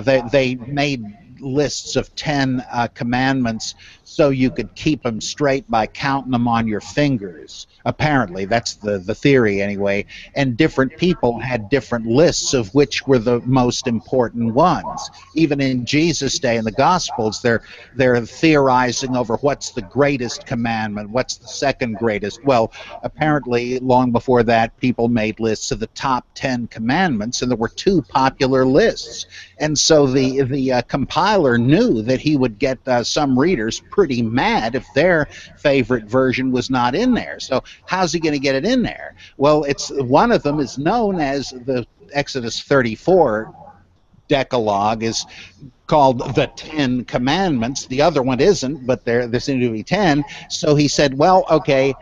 They made lists of 10 commandments so you could keep them straight by counting them on your fingers. Apparently, that's the theory anyway. And different people had different lists of which were the most important ones. Even in Jesus' day in the Gospels, they're theorizing over what's the greatest commandment, what's the second greatest. Well, apparently, long before that, people made lists of the top 10 commandments, and there were two popular lists. And so the compiler knew that he would get some readers pretty mad if their favorite version was not in there. So how's he going to get it in there? Well, it's one of them is known as the Exodus 34 Decalogue, is called the 10 Commandments. The other one isn't, but there seem to be 10. So he said, well, okay,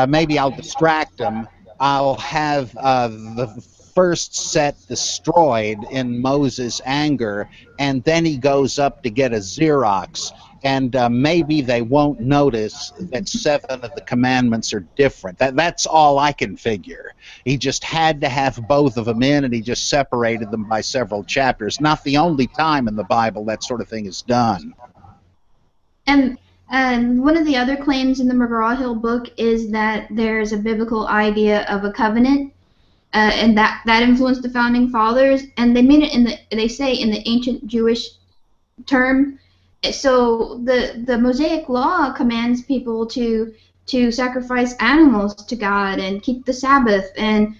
maybe I'll distract them. I'll have the first set destroyed in Moses' anger, and then he goes up to get a Xerox, and maybe they won't notice that 7 of the commandments are different. That's all I can figure. He just had to have both of them in, and he just separated them by several chapters. Not the only time in the Bible that sort of thing is done. And one of the other claims in the McGraw-Hill book is that there's a biblical idea of a covenant, and that influenced the founding fathers. And they made it they say in the ancient Jewish term. So the Mosaic Law commands people to sacrifice animals to God and keep the Sabbath, and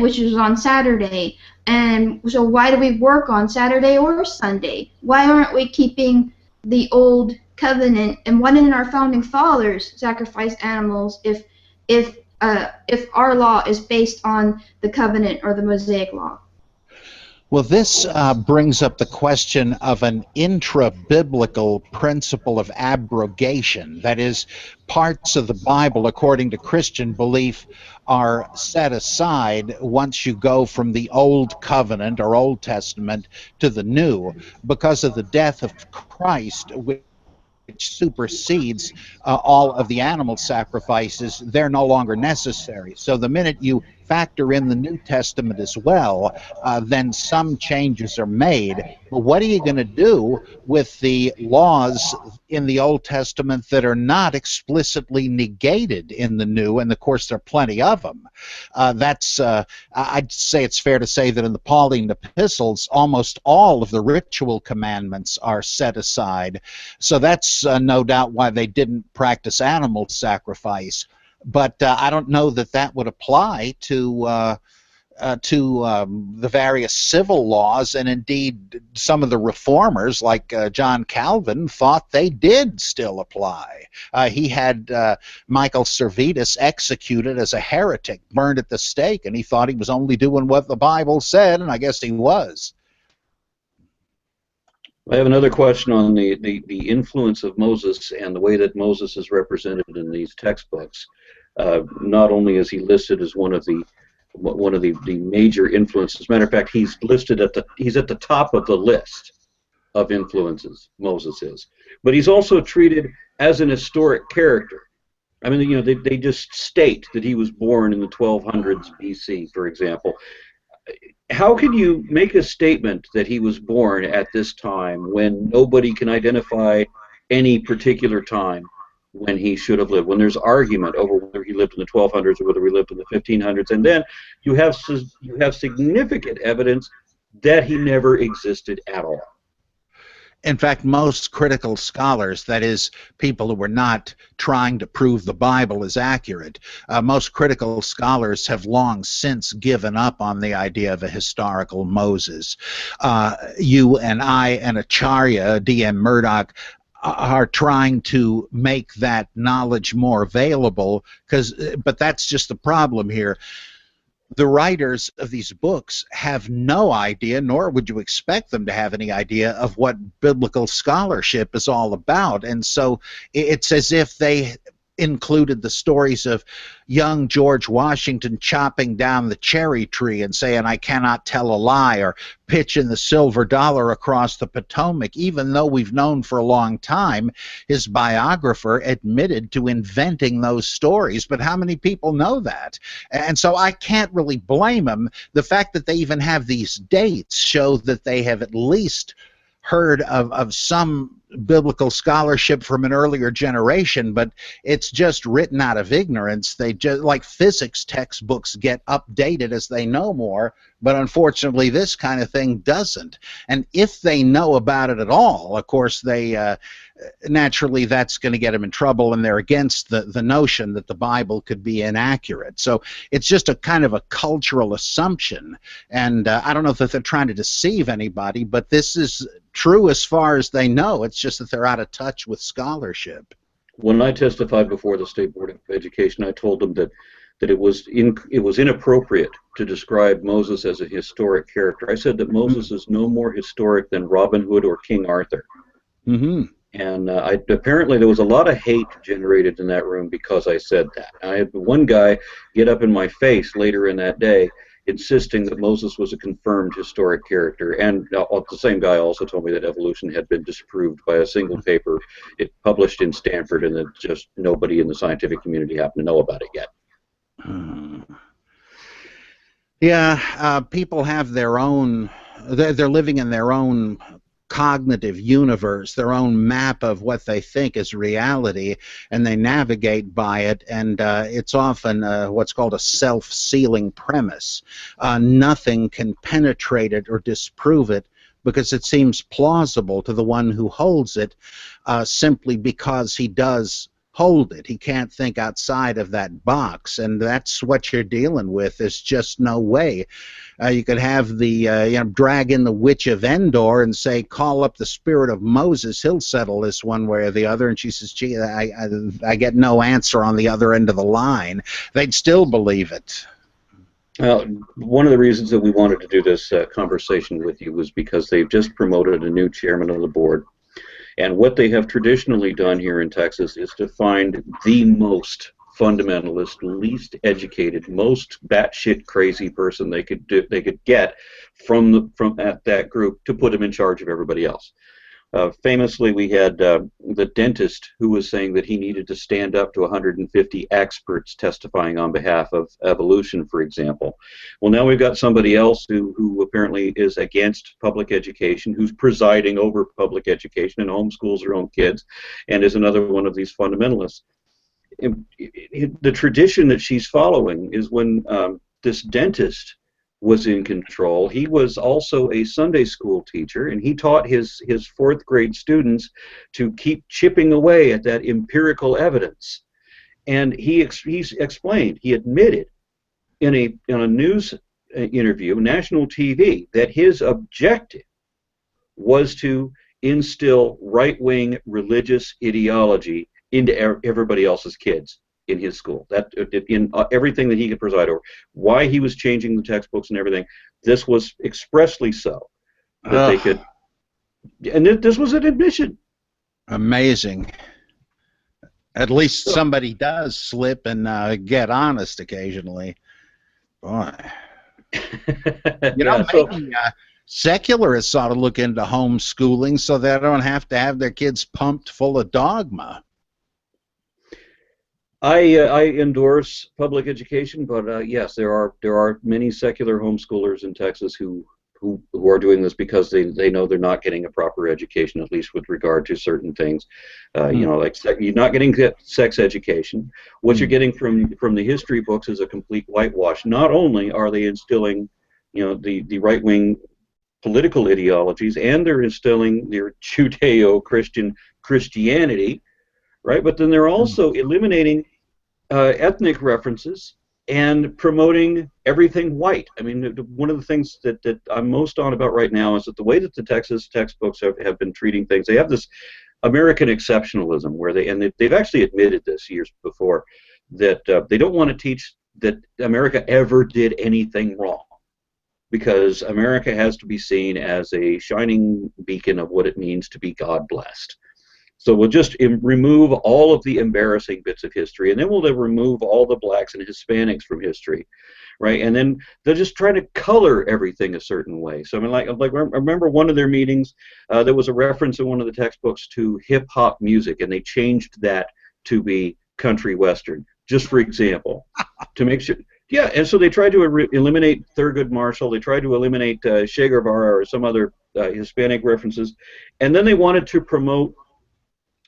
which is on Saturday. And so why do we work on Saturday or Sunday? Why aren't we keeping the old covenant? And why didn't our founding fathers sacrifice animals if if our law is based on the covenant or the Mosaic law. Well, this brings up the question of an intra-biblical principle of abrogation. That is, parts of the Bible, according to Christian belief, are set aside once you go from the Old Covenant or Old Testament to the New because of the death of Christ, which supersedes all of the animal sacrifices. They're no longer necessary. So the minute you factor in the New Testament as well, then some changes are made. But what are you going to do with the laws in the Old Testament that are not explicitly negated in the New? And of course, there are plenty of them. I'd say it's fair to say that in the Pauline epistles, almost all of the ritual commandments are set aside. So that's no doubt why they didn't practice animal sacrifice. But I don't know that that would apply to the various civil laws, and indeed some of the reformers like John Calvin thought they did still apply. He had Michael Servetus executed as a heretic, burned at the stake, and he thought he was only doing what the Bible said, and I guess he was. I have another question on the influence of Moses and the way that Moses is represented in these textbooks. Not only is he listed as one of the major influences. As a matter of fact, he's at the top of the list of influences. Moses is, but he's also treated as an historic character. I mean, you know, they just state that he was born in the 1200s BC, for example. How can you make a statement that he was born at this time when nobody can identify any particular time when he should have lived, when there's argument over whether he lived in the 1200s or whether he lived in the 1500s, and then you have significant evidence that he never existed at all? In fact, most critical scholars, that is, people who were not trying to prove the Bible is accurate, most critical scholars have long since given up on the idea of a historical Moses. You and I and Acharya, D.M. Murdoch, are trying to make that knowledge more available, but that's just the problem here. The writers of these books have no idea, nor would you expect them to have any idea, of what biblical scholarship is all about. And so it's as if they included the stories of young George Washington chopping down the cherry tree and saying, "I cannot tell a lie," or pitching the silver dollar across the Potomac, even though we've known for a long time his biographer admitted to inventing those stories. But how many people know that? And so I can't really blame them. The fact that they even have these dates shows that they have at least heard of some biblical scholarship from an earlier generation, but it's just written out of ignorance. They just, like physics textbooks, get updated as they know more, but unfortunately this kind of thing doesn't. And if they know about it at all, of course, they naturally that's going to get them in trouble, and they're against the notion that the Bible could be inaccurate. So it's just a kind of a cultural assumption, and I don't know if they're trying to deceive anybody, but this is true as far as they know. It's just that they're out of touch with scholarship. When I testified before the State Board of Education, I told them that it was inappropriate to describe Moses as a historic character. I said that Moses is no more historic than Robin Hood or King Arthur. Mm-hmm. And apparently there was a lot of hate generated in that room because I said that. I had one guy get up in my face later in that day insisting that Moses was a confirmed historic character, and the same guy also told me that evolution had been disproved by a single paper it published in Stanford, and that just nobody in the scientific community happened to know about it yet. Yeah, people have their own, they're living in their own cognitive universe, their own map of what they think is reality, and they navigate by it, and it's often what's called a self-sealing premise. Nothing can penetrate it or disprove it because it seems plausible to the one who holds it, simply because he does hold it. He can't think outside of that box, and that's what you're dealing with. There's just no way. You could have the drag in the witch of Endor and say, call up the spirit of Moses. He'll settle this one way or the other. And she says, gee, I get no answer on the other end of the line. They'd still believe it. Well, one of the reasons that we wanted to do this conversation with you was because they've just promoted a new chairman of the board. And what they have traditionally done here in Texas is to find the most fundamentalist, least educated, most batshit crazy person they could get from that group to put him in charge of everybody else. Famously, we had the dentist who was saying that he needed to stand up to 150 experts testifying on behalf of evolution, for example. Well, now we've got somebody else who apparently is against public education, who's presiding over public education and homeschools her own kids, and is another one of these fundamentalists. The tradition that she's following is when this dentist was in control, he was also a Sunday school teacher, and he taught his fourth grade students to keep chipping away at that empirical evidence. And he explained, he admitted in a news interview, national TV, that his objective was to instill right-wing religious ideology into everybody else's kids in his school. That in everything that he could preside over. Why he was changing the textbooks and everything, this was expressly so that they could. And this was an admission. Amazing. At least somebody does slip and get honest occasionally. Boy. Maybe secularists ought to look into homeschooling so they don't have to have their kids pumped full of dogma. I endorse public education, but yes, there are many secular homeschoolers in Texas who are doing this because they know they're not getting a proper education, at least with regard to certain things. Like you're not getting sex education. What you're getting from the history books is a complete whitewash. Not only are they instilling, the right-wing political ideologies, and they're instilling their Judeo-Christian Christianity, right? But then they're also eliminating ethnic references and promoting everything white. I mean, one of the things that I'm most on about right now is that the way that the Texas textbooks have been treating things, they have this American exceptionalism where they've actually admitted this years before, that they don't want to teach that America ever did anything wrong, because America has to be seen as a shining beacon of what it means to be God-blessed. So we'll just remove all of the embarrassing bits of history, and then we'll remove all the blacks and Hispanics from history, right? And then they'll just try to color everything a certain way. So I mean, I remember one of their meetings, there was a reference in one of the textbooks to hip-hop music, and they changed that to be country western, just for example, to make sure. Yeah, and so they tried to eliminate Thurgood Marshall. They tried to eliminate Che Guevara or some other Hispanic references, and then they wanted to promote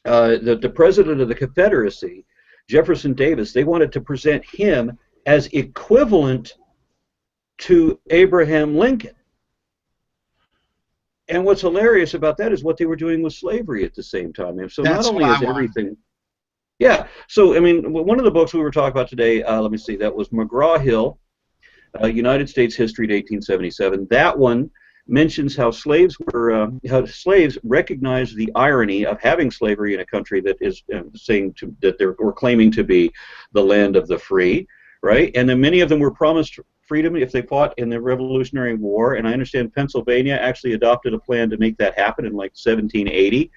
the president of the Confederacy, Jefferson Davis. They wanted to present him as equivalent to Abraham Lincoln. And what's hilarious about that is what they were doing with slavery at the same time. And so not only is everything... Yeah, so I mean, one of the books we were talking about today, let me see, that was McGraw-Hill, United States History to 1877. That one mentions how slaves recognized the irony of having slavery in a country that is that they were claiming to be the land of the free, right? And then many of them were promised freedom if they fought in the Revolutionary War. And I understand Pennsylvania actually adopted a plan to make that happen in like 1780.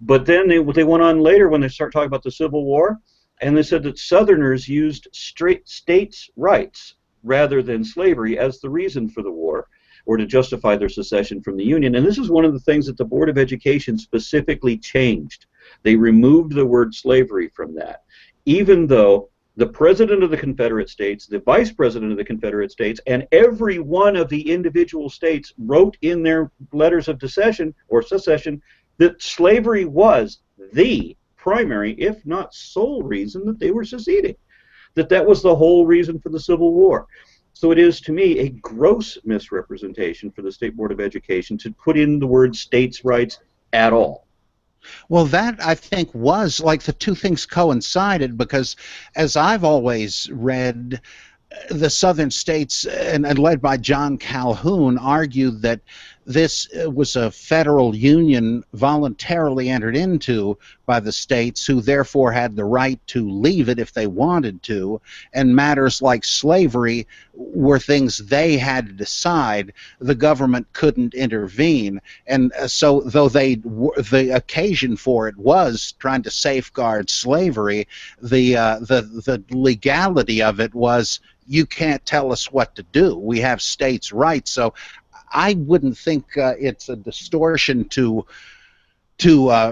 But then they went on later when they start talking about the Civil War, and they said that Southerners used states' rights rather than slavery as the reason for the war, or to justify their secession from the Union. And this is one of the things that the Board of Education specifically changed. They removed the word slavery from that, even though the President of the Confederate States, the Vice President of the Confederate States, and every one of the individual states wrote in their letters of secession that slavery was the primary, if not sole, reason that they were seceding, that was the whole reason for the Civil War. So it is, to me, a gross misrepresentation for the State Board of Education to put in the word states' rights at all. Well, that I think was like the two things coincided because, as I've always read, the southern states, and led by John Calhoun, argued that this was a federal union voluntarily entered into by the states, who therefore had the right to leave it if they wanted to, and matters like slavery were things they had to decide. The government couldn't intervene, and so though the occasion for it was trying to safeguard slavery, the legality of it was, you can't tell us what to do. We have states' rights. So I wouldn't think it's a distortion to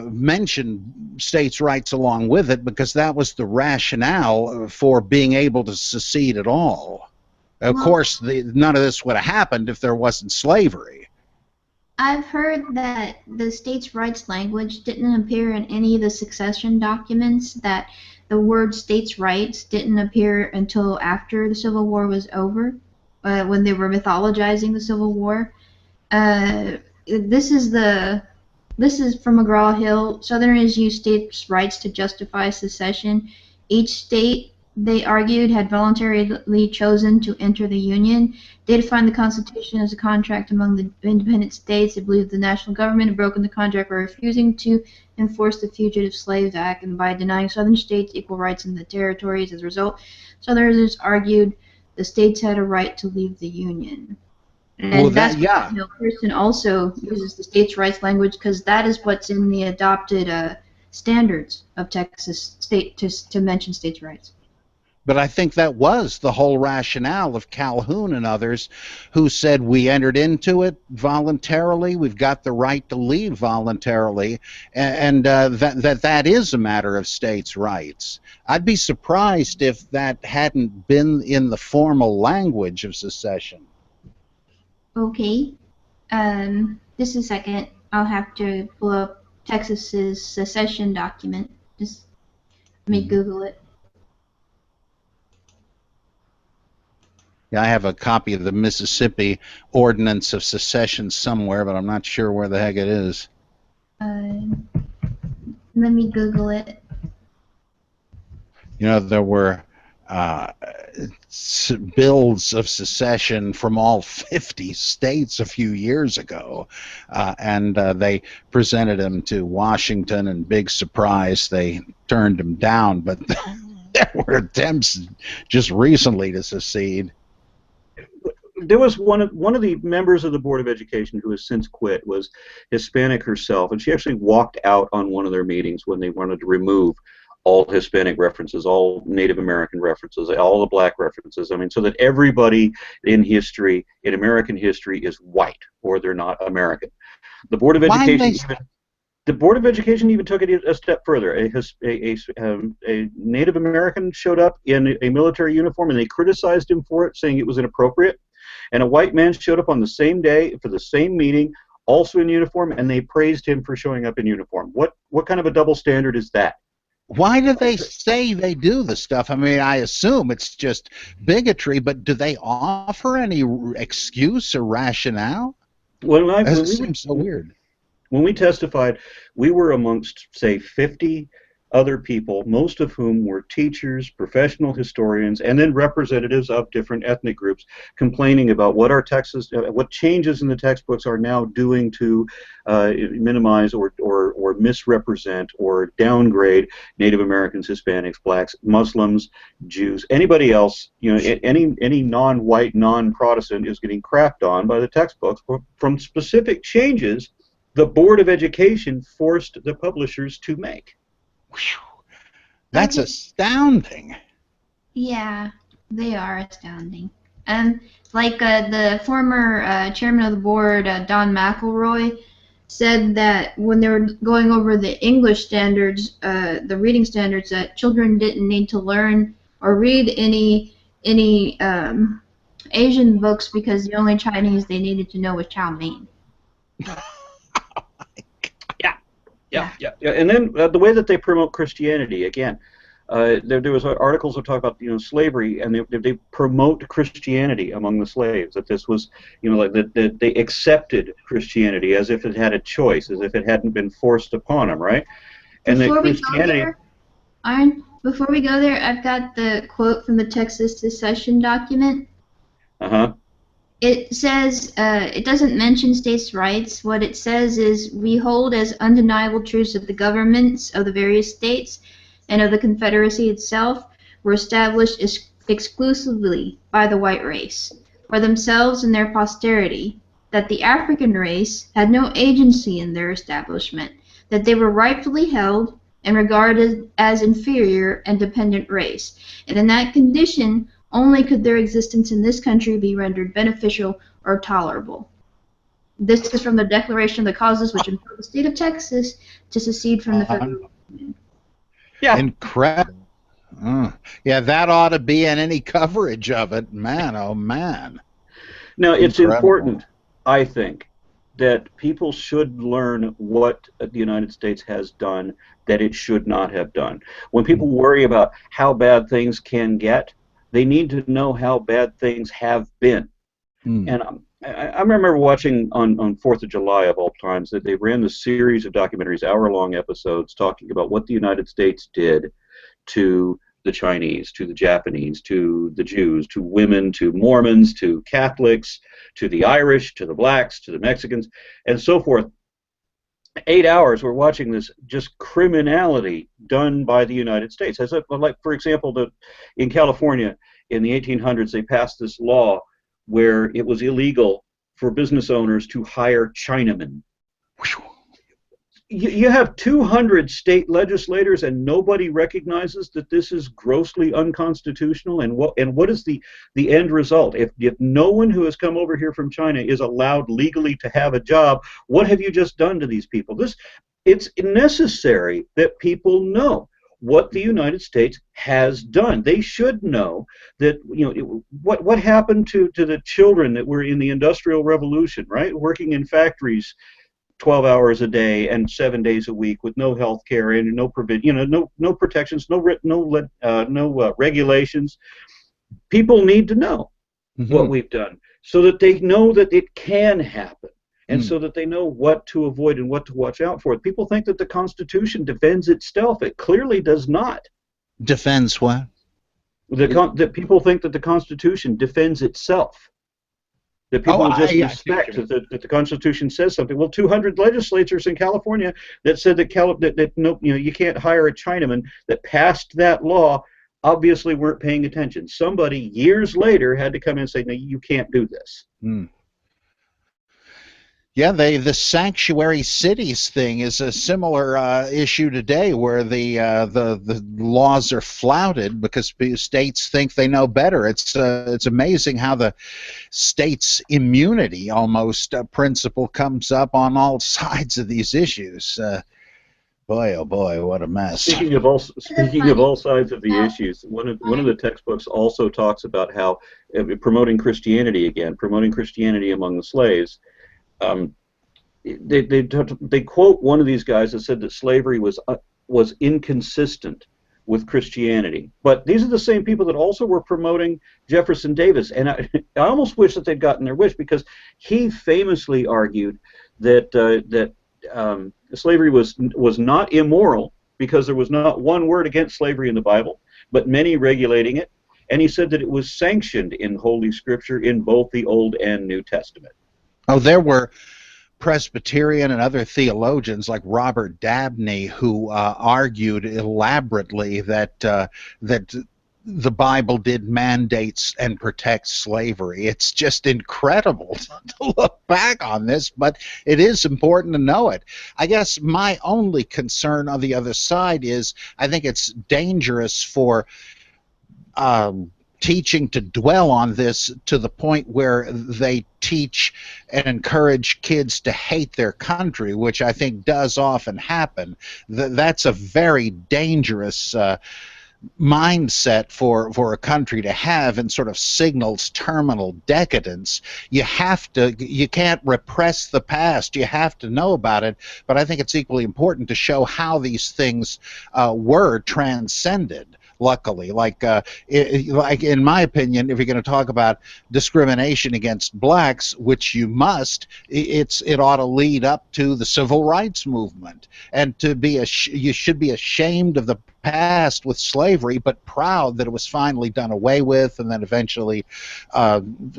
mention states' rights along with it, because that was the rationale for being able to secede at all. Of Well, course, none of this would have happened if there wasn't slavery. I've heard that the states' rights language didn't appear in any of the succession documents, that the word states' rights didn't appear until after the Civil War was over, when they were mythologizing the Civil War. This is from McGraw-Hill. Southerners used states' rights to justify secession. Each state, they argued, had voluntarily chosen to enter the Union. They defined the Constitution as a contract among the independent states. They believed the national government had broken the contract by refusing to enforce the Fugitive Slaves Act and by denying Southern states equal rights in the territories. As a result, Southerners argued the states had a right to leave the Union. Well, And that, that's yeah. why Pearson also uses the states' rights language, because that is what's in the adopted standards of Texas state to mention states' rights. But I think that was the whole rationale of Calhoun and others, who said we entered into it voluntarily, we've got the right to leave voluntarily, and that is a matter of states' rights. I'd be surprised if that hadn't been in the formal language of secession. Okay. Just a second. I'll have to pull up Texas's secession document. Just let me Google it. Yeah, I have a copy of the Mississippi Ordinance of Secession somewhere, but I'm not sure where the heck it is. Let me Google it. You know, there were bills of secession from all 50 states a few years ago, and they presented them to Washington, and big surprise, they turned them down. But there were attempts just recently to secede. There was one of the members of the Board of Education who has since quit, was Hispanic herself, and she actually walked out on one of their meetings when they wanted to remove all Hispanic references, all Native American references, all the black references. I mean, so that everybody in history, in American history, is white, or they're not American. The Board of Education even took it a step further. A Native American showed up in a military uniform, and they criticized him for it, saying it was inappropriate. And a white man showed up on the same day for the same meeting, also in uniform, and they praised him for showing up in uniform. What kind of a double standard is that? Why do they say they do the stuff? I mean, I assume it's just bigotry, but do they offer any excuse or rationale? Well, It seems so weird. When we testified, we were amongst, say, 50 other people, most of whom were teachers, professional historians, and then representatives of different ethnic groups, complaining about what our texts, what changes in the textbooks are now doing to minimize or misrepresent or downgrade Native Americans, Hispanics, blacks, Muslims, Jews, anybody else. You know, any non-white, non-Protestant is getting crapped on by the textbooks from specific changes the Board of Education forced the publishers to make. That's astounding. Yeah, they are astounding. Like the former chairman of the board, Don McElroy, said that when they were going over the English standards, the reading standards, that children didn't need to learn or read any Asian books, because the only Chinese they needed to know was Chow Mein. Yeah. And then the way that they promote Christianity, again, there was articles that talk about slavery, and they promote Christianity among the slaves. That this was like that they accepted Christianity as if it had a choice, as if it hadn't been forced upon them, right? And that Before we go Christianity. there, Iron, before we go there, I've got the quote from the Texas secession document. Uh-huh. It says, it doesn't mention states' rights. What it says is, we hold as undeniable truths that the governments of the various states and of the Confederacy itself were established exclusively by the white race, for themselves and their posterity, that the African race had no agency in their establishment, that they were rightfully held and regarded as inferior and dependent race, and in that condition only could their existence in this country be rendered beneficial or tolerable. This is from the Declaration of the Causes which impelled the state of Texas to secede from the federal union. Yeah. Incredible. Yeah, that ought to be in any coverage of it. Man, oh man. Now, it's Incredible. important, I think, that people should learn what the United States has done that it should not have done. When people worry about how bad things can get, they need to know how bad things have been. And I remember watching on 4th of July, of all times, that they ran this series of documentaries, hour-long episodes, talking about what the United States did to the Chinese, to the Japanese, to the Jews, to women, to Mormons, to Catholics, to the Irish, to the blacks, to the Mexicans, and so forth. 8 hours we're watching this just criminality done by the United States. Like, for example, in California in the 1800s, they passed this law where it was illegal for business owners to hire Chinamen. You have 200 state legislators, and nobody recognizes that this is grossly unconstitutional. And what is the end result? If no one who has come over here from China is allowed legally to have a job, what have you just done to these people? It's necessary that people know what the United States has done. They should know that what happened to the children that were in the Industrial Revolution, right, working in factories 12 hours a day and 7 days a week with no health care and no no protections, no regulations. People need to know what we've done so that they know that it can happen, and so that they know what to avoid and what to watch out for. People think that the Constitution defends itself. It clearly does not. Defends what? That people think that the Constitution defends itself. That people just respect that the Constitution says something. Well, 200 legislators in California that said that no, you can't hire a Chinaman, that passed that law, obviously weren't paying attention. Somebody years later had to come in and say, no, you can't do this. Yeah, the sanctuary cities thing is a similar issue today, where the laws are flouted because states think they know better. It's amazing how the state's immunity almost principle comes up on all sides of these issues. Boy, oh boy, what a mess. Speaking of all sides of the issues, one of the textbooks also talks about how promoting Christianity among the slaves. They quote one of these guys that said that slavery was inconsistent with Christianity. But these are the same people that also were promoting Jefferson Davis, and I almost wish that they'd gotten their wish, because he famously argued that slavery was not immoral, because there was not one word against slavery in the Bible, but many regulating it. And he said that it was sanctioned in Holy Scripture in both the Old and New Testament. Oh, there were Presbyterian and other theologians like Robert Dabney who argued elaborately that the Bible did mandate and protect slavery. It's just incredible to look back on this, but it is important to know it. I guess my only concern on the other side is I think it's dangerous for teaching to dwell on this to the point where they teach and encourage kids to hate their country, which I think does often happen. That's a very dangerous mindset for a country to have, and sort of signals terminal decadence. You can't repress the past. You have to know about it. But I think it's equally important to show how these things were transcended. Luckily, like in my opinion, if you're going to talk about discrimination against blacks, which you must, it ought to lead up to the civil rights movement, and you should be ashamed of the past with slavery, but proud that it was finally done away with, and then eventually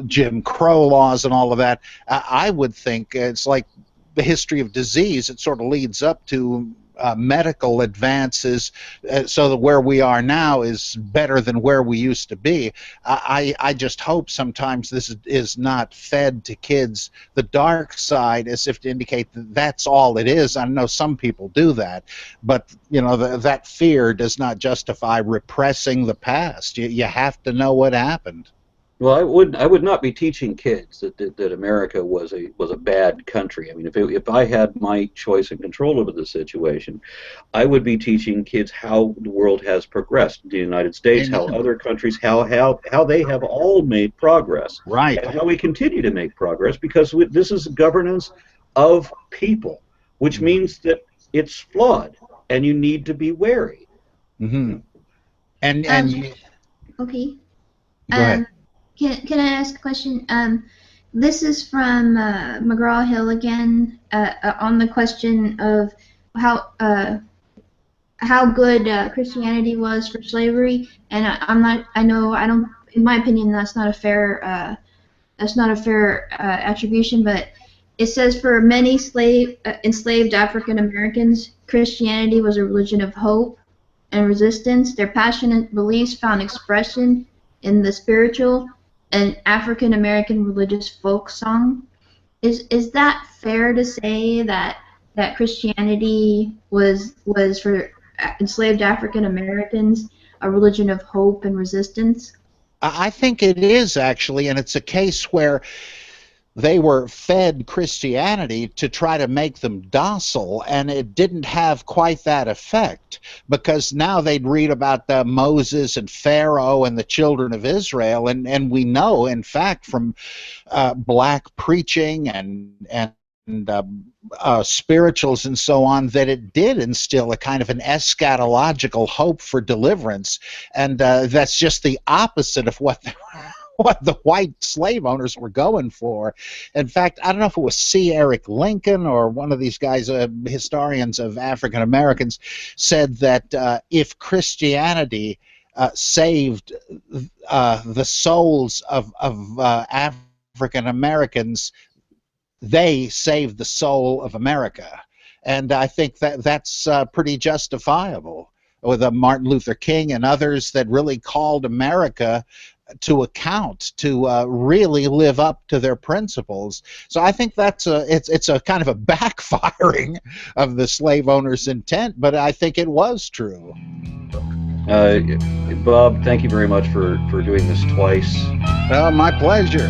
Jim Crow laws and all of that. I would think it's like the history of disease. It sort of leads up to medical advances, so that where we are now is better than where we used to be. I just hope sometimes this is not fed to kids the dark side, as if to indicate that that's all it is. I know some people do that, but that fear does not justify repressing the past. You have to know what happened. Well, I would not be teaching kids that America was a bad country. I mean, if I had my choice and control over the situation, I would be teaching kids how the world has progressed. The United States, Amen. how other countries, how they have all made progress, Right. and how we continue to make progress, because this is governance of people, which means that it's flawed, and you need to be wary. Mm-hmm. And okay. Go ahead. Can I ask a question? This is from McGraw-Hill again, on the question of how good Christianity was for slavery, and I don't. In my opinion, that's not a fair attribution. But it says for many enslaved African Americans, Christianity was a religion of hope and resistance. Their passionate beliefs found expression in the spiritual and African American religious folk song. Is that fair to say that Christianity was for enslaved African Americans a religion of hope and resistance? I think it is, actually, and it's a case where they were fed Christianity to try to make them docile, and it didn't have quite that effect, because now they'd read about Moses and Pharaoh and the children of Israel, and we know, in fact, from black preaching and spirituals and so on, that it did instill a kind of an eschatological hope for deliverance, and that's just the opposite of what the white slave owners were going for. In fact, I don't know if it was C. Eric Lincoln or one of these guys, historians of African Americans, said that if Christianity saved the souls of African Americans, they saved the soul of America. And I think that's pretty justifiable, with Martin Luther King and others that really called America to account, to really live up to their principles. So I think it's a kind of a backfiring of the slave owners' intent, but I think it was true. Bob, thank you very much for doing this twice. My pleasure.